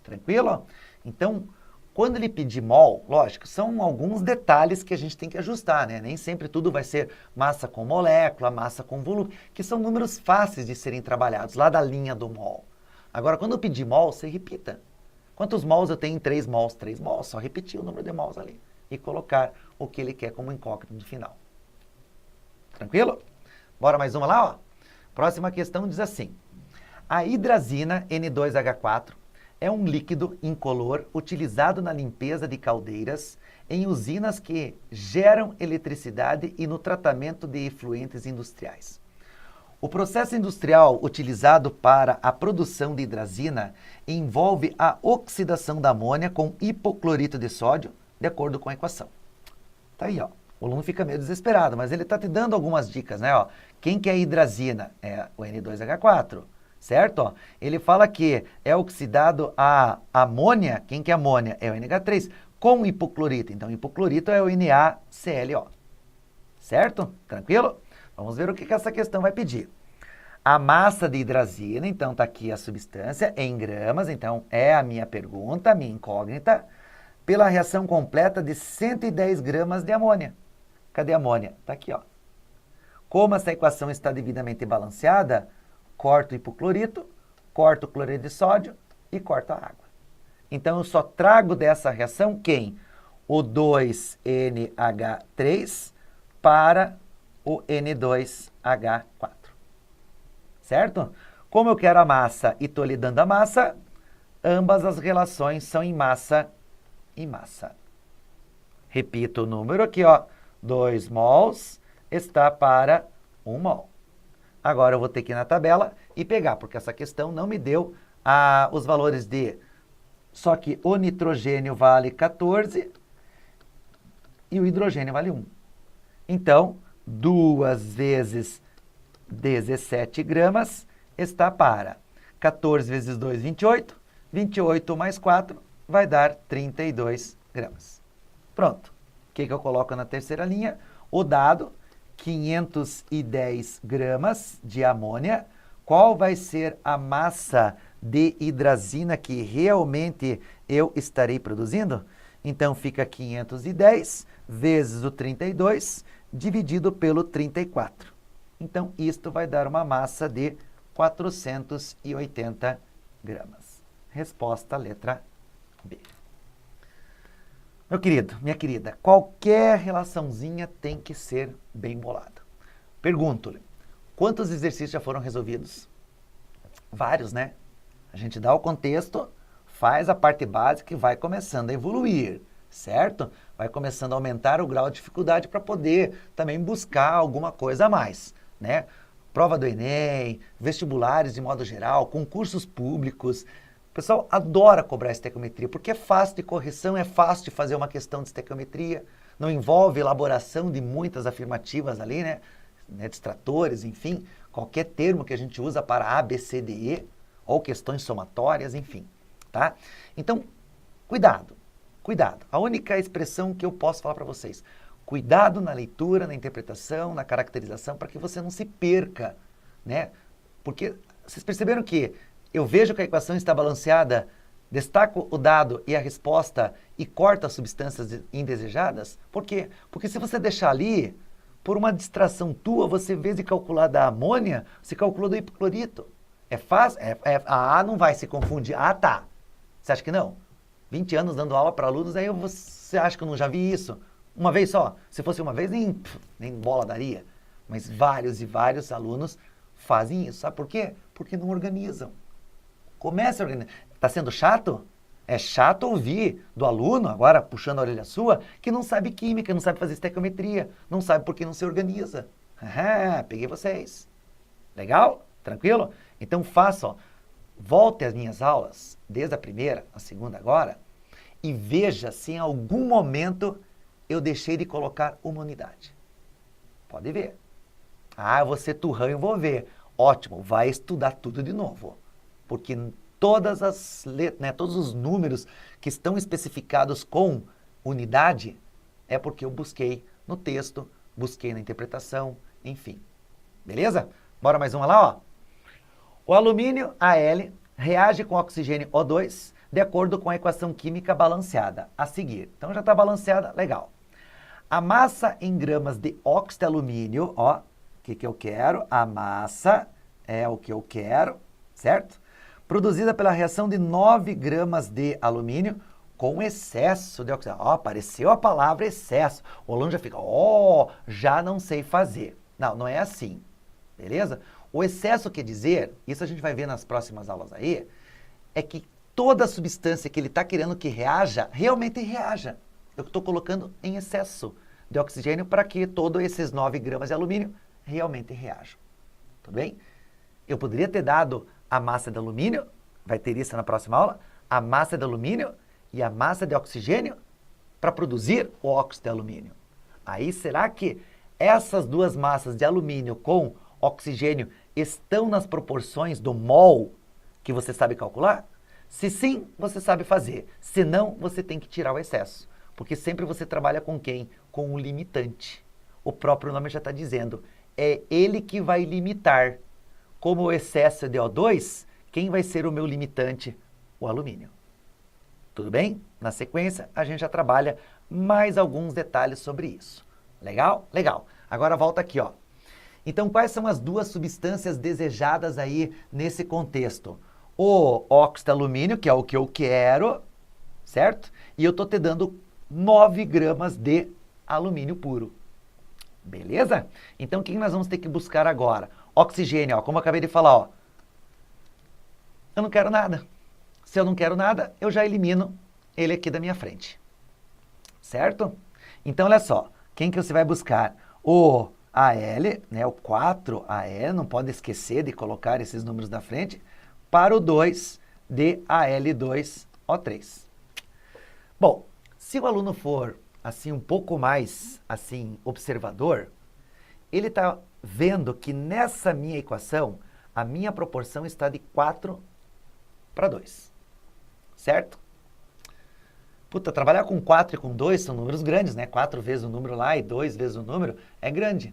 Tranquilo? Então, quando ele pedir mol, lógico, são alguns detalhes que a gente tem que ajustar, né? Nem sempre tudo vai ser massa com molécula, massa com volume, que são números fáceis de serem trabalhados, lá da linha do mol. Agora, quando eu pedir mol, você repita. Quantos mols eu tenho em 3 mols? 3 mols, só repetir o número de mols ali e colocar o que ele quer como incógnito no final. Tranquilo? Bora mais uma lá, ó. Próxima questão diz assim: a hidrazina N2H4 é um líquido incolor utilizado na limpeza de caldeiras em usinas que geram eletricidade e no tratamento de efluentes industriais. O processo industrial utilizado para a produção de hidrazina envolve a oxidação da amônia com hipoclorito de sódio, de acordo com a equação. Tá aí, ó. O aluno fica meio desesperado, mas ele está te dando algumas dicas, né? Ó, quem que é a hidrazina? É o N2H4, certo? Ó, ele fala que é oxidado a amônia. Quem que é amônia? É o NH3, com hipoclorito. Então, hipoclorito é o NaClO. Certo? Tranquilo? Vamos ver o que essa questão vai pedir. A massa de hidrazina, então está aqui a substância, em gramas, então é a minha pergunta, a minha incógnita, pela reação completa de 110 gramas de amônia. Cadê a amônia? Está aqui, ó. Como essa equação está devidamente balanceada, corto o hipoclorito, corto o cloreto de sódio e corto a água. Então, eu só trago dessa reação quem? O 2NH3 para o N2H4. Certo? Como eu quero a massa e estou lhe dando a massa, ambas as relações são em massa e massa. Repito o número aqui, ó. 2 mols está para 1 mol. Agora eu vou ter que ir na tabela e pegar, porque essa questão não me deu os valores de... Só que o nitrogênio vale 14 e o hidrogênio vale 1. Então, 2 vezes 17 gramas está para 14 vezes 2, 28. 28 mais 4 vai dar 32 gramas. Pronto. Ok? que eu coloco na terceira linha? O dado, 510 gramas de amônia. Qual vai ser a massa de hidrazina que realmente eu estarei produzindo? Então, fica 510 vezes o 32, dividido pelo 34. Então, isto vai dar uma massa de 480 gramas. Resposta, letra B. Meu querido, minha querida, qualquer relaçãozinha tem que ser bem bolada. Pergunto-lhe, quantos exercícios já foram resolvidos? Vários, né? A gente dá o contexto, faz a parte básica e vai começando a evoluir, certo? Vai começando a aumentar o grau de dificuldade para poder também buscar alguma coisa a mais, né? Prova do Enem, vestibulares de modo geral, concursos públicos. O pessoal adora cobrar estequiometria, porque é fácil de correção, é fácil de fazer uma questão de estequiometria, não envolve elaboração de muitas afirmativas ali, né? Distratores, enfim, qualquer termo que a gente usa para A, B, C, D, E, ou questões somatórias, enfim, tá? Então, cuidado, cuidado. A única expressão que eu posso falar para vocês, cuidado na leitura, na interpretação, na caracterização, para que você não se perca, né? Porque vocês perceberam que eu vejo que a equação está balanceada, destaco o dado e a resposta e corto as substâncias indesejadas? Por quê? Porque se você deixar ali, por uma distração tua, você, em vez de calcular da amônia, você calculou do hipoclorito. É fácil? A A não vai se confundir. Ah, tá. Você acha que não? 20 anos dando aula para alunos, aí você acha que eu não já vi isso? Uma vez só? Se fosse uma vez, nem bola daria. Mas vários e vários alunos fazem isso. Sabe por quê? Porque não organizam. Comece a organizar. Está sendo chato? É chato ouvir do aluno, agora puxando a orelha sua, que não sabe química, não sabe fazer estequiometria, não sabe por que não se organiza. Ah, peguei vocês. Legal? Tranquilo? Então faça, ó, volte às minhas aulas, desde a primeira, a segunda agora, e veja se em algum momento eu deixei de colocar uma unidade. Pode ver. Ah, eu vou ser turrão e vou ver. Ótimo, vai estudar tudo de novo. Porque todas as letras, né, todos os números que estão especificados com unidade é porque eu busquei no texto, busquei na interpretação, enfim. Beleza? Bora mais uma lá, ó. O alumínio Al reage com o oxigênio O2 de acordo com a equação química balanceada a seguir. Então já está balanceada, legal. A massa em gramas de óxido de alumínio, ó, o que eu quero? A massa é o que eu quero, certo? Produzida pela reação de 9 gramas de alumínio com excesso de oxigênio. Ó, apareceu a palavra excesso. O aluno já fica, já não sei fazer. Não, não é assim, beleza? O excesso quer dizer, isso a gente vai ver nas próximas aulas aí, é que toda substância que ele está querendo que reaja, realmente reaja. Eu estou colocando em excesso de oxigênio para que todos esses 9 gramas de alumínio realmente reajam. Tudo bem? Eu poderia ter dado a massa de alumínio, vai ter isso na próxima aula, a massa de alumínio e a massa de oxigênio para produzir o óxido de alumínio. Aí, será que essas duas massas de alumínio com oxigênio estão nas proporções do mol que você sabe calcular? Se sim, você sabe fazer. Se não, você tem que tirar o excesso. Porque sempre você trabalha com quem? Com o limitante. O próprio nome já está dizendo. É ele que vai limitar. Como o excesso é de O2, quem vai ser o meu limitante? O alumínio. Tudo bem? Na sequência, a gente já trabalha mais alguns detalhes sobre isso. Legal? Legal. Agora volta aqui, ó. Então, quais são as duas substâncias desejadas aí nesse contexto? O óxido de alumínio, que é o que eu quero, certo? E eu estou te dando 9 gramas de alumínio puro. Beleza? Então, o que nós vamos ter que buscar agora? Oxigênio, ó, como eu acabei de falar, ó. Eu não quero nada. Se eu não quero nada, eu já elimino ele aqui da minha frente. Certo? Então, olha só. Quem que você vai buscar? O Al, né, o 4Al, não pode esquecer de colocar esses números da frente, para o 2 de Al2O3. Bom, se o aluno for assim um pouco mais assim observador, ele está vendo que nessa minha equação, a minha proporção está de 4 para 2, certo? Puta, trabalhar com 4 e com 2 são números grandes, né? 4 vezes o número lá e 2 vezes o número é grande.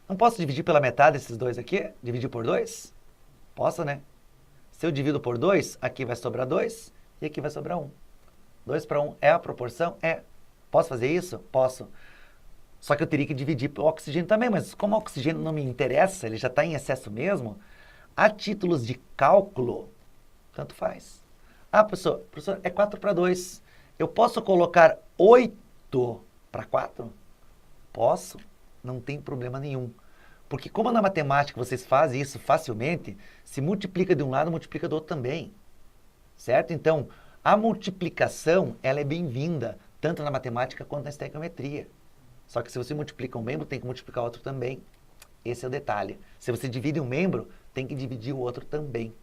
Não posso dividir pela metade esses dois aqui? Dividir por 2? Posso, né? Se eu divido por 2, aqui vai sobrar 2 e aqui vai sobrar 1. 2 para 1 é a proporção? É. Posso fazer isso? Posso. Só que eu teria que dividir pelo oxigênio também, mas como o oxigênio não me interessa, ele já está em excesso mesmo, a títulos de cálculo, tanto faz. Ah, professor, é 4 para 2. Eu posso colocar 8 para 4? Posso, não tem problema nenhum. Porque como na matemática vocês fazem isso facilmente, se multiplica de um lado, multiplica do outro também. Certo? Então, a multiplicação, ela é bem-vinda, tanto na matemática quanto na estequiometria. Só que se você multiplica um membro, tem que multiplicar outro também. Esse é o detalhe. Se você divide um membro, tem que dividir o outro também.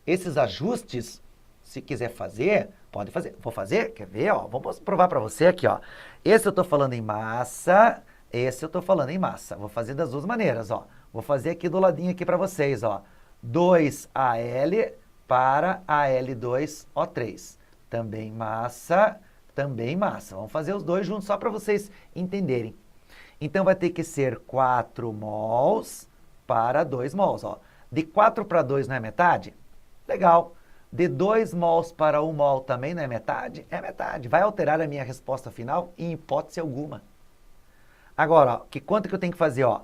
Esses ajustes, se quiser fazer, pode fazer. Vou fazer? Quer ver? Ó, vou provar para você aqui. Ó. Esse eu estou falando em massa, esse eu estou falando em massa. Vou fazer das duas maneiras. Ó. Vou fazer aqui do ladinho aqui para vocês. Ó. 2Al para Al2O3. Também massa, também massa. Vamos fazer os dois juntos só para vocês entenderem. Então, vai ter que ser 4 mols para 2 mols. Ó. De 4 para 2 não é metade? Legal. De 2 mols para 1 mol também não é metade? É metade. Vai alterar a minha resposta final? Em hipótese alguma. Agora, ó, quanto que eu tenho que fazer? Ó?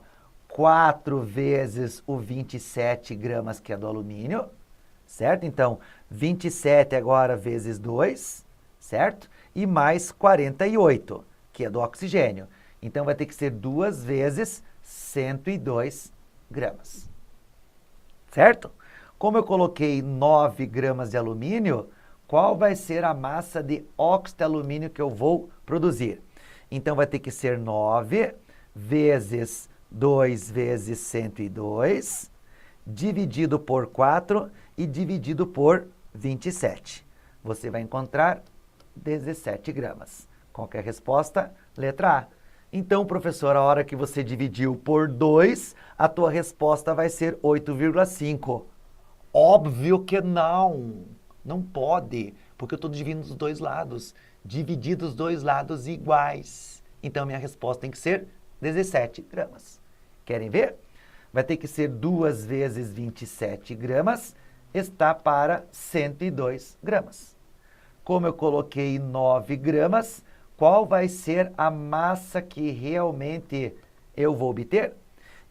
4 vezes o 27 gramas que é do alumínio, certo? Então, 27 agora vezes 2, certo? E mais 48, que é do oxigênio. Então, vai ter que ser 2 vezes 102 gramas. Certo? Como eu coloquei 9 gramas de alumínio, qual vai ser a massa de óxido de alumínio que eu vou produzir? Então, vai ter que ser 9 vezes 2 vezes 102, dividido por 4 e dividido por 27. Você vai encontrar 17 gramas. Qual que é a resposta? Letra A. Então, professor, a hora que você dividiu por 2, a tua resposta vai ser 8,5. Óbvio que não. Não pode, porque eu estou dividindo os dois lados. Dividir os dois lados iguais. Então, minha resposta tem que ser 17 gramas. Querem ver? Vai ter que ser 2 vezes 27 gramas, está para 102 gramas. Como eu coloquei 9 gramas, qual vai ser a massa que realmente eu vou obter?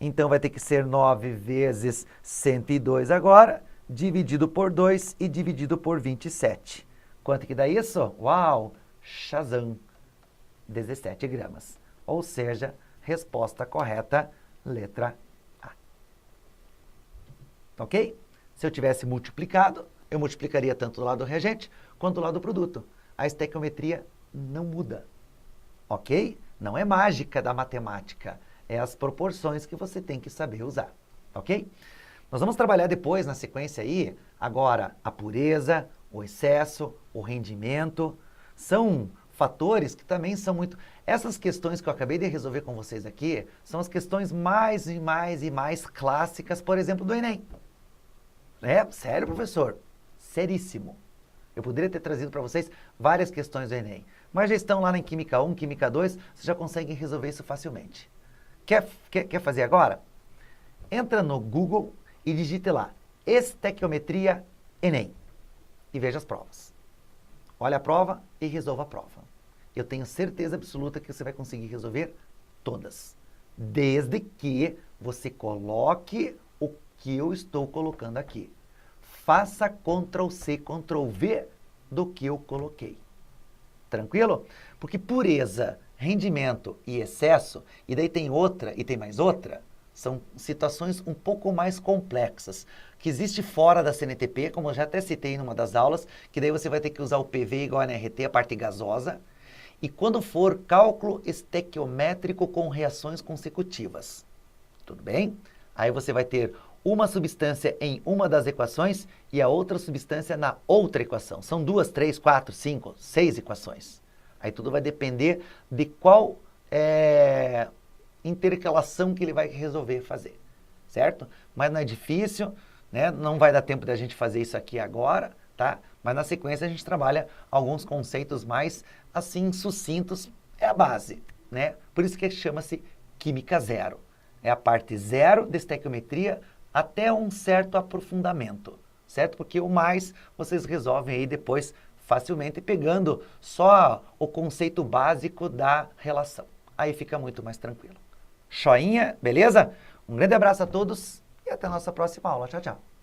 Então, vai ter que ser 9 vezes 102 agora, dividido por 2 e dividido por 27. Quanto que dá isso? Uau! Shazam! 17 gramas. Ou seja, resposta correta, letra A. Ok? Se eu tivesse multiplicado, eu multiplicaria tanto do lado do reagente quanto do lado do produto. A estequiometria não muda. Ok? Não é mágica da matemática. É as proporções que você tem que saber usar. Ok? Nós vamos trabalhar depois, na sequência aí, agora a pureza, o excesso, o rendimento. São fatores que também são muito... Essas questões que eu acabei de resolver com vocês aqui, são as questões mais e mais e mais clássicas, por exemplo, do Enem. É, sério, professor? Seríssimo. Eu poderia ter trazido para vocês várias questões do Enem, mas já estão lá em Química 1, Química 2, vocês já conseguem resolver isso facilmente. Quer fazer agora? Entra no Google e digite lá, estequiometria Enem, e veja as provas. Olha a prova e resolva a prova. Eu tenho certeza absoluta que você vai conseguir resolver todas, desde que você coloque o que eu estou colocando aqui. Faça Ctrl+C, Ctrl+V do que eu coloquei. Tranquilo? Porque pureza, rendimento e excesso, e daí tem outra e tem mais outra, são situações um pouco mais complexas, que existe fora da CNTP, como eu já até citei numa das aulas, que daí você vai ter que usar o PV igual a NRT, a parte gasosa, e quando for cálculo estequiométrico com reações consecutivas. Tudo bem? Aí você vai ter uma substância em uma das equações e a outra substância na outra equação. São 2, 3, 4, 5, 6 equações. Aí tudo vai depender de qual intercalação que ele vai resolver fazer, certo? Mas não é difícil, né? Não vai dar tempo da gente fazer isso aqui agora, tá? Mas na sequência a gente trabalha alguns conceitos mais, assim, sucintos, é a base, né? Por isso que chama-se Química Zero. É a parte zero de estequiometria até um certo aprofundamento, certo? Porque o mais vocês resolvem aí depois facilmente pegando só o conceito básico da relação. Aí fica muito mais tranquilo. Joinha, beleza? Um grande abraço a todos e até a nossa próxima aula. Tchau, tchau.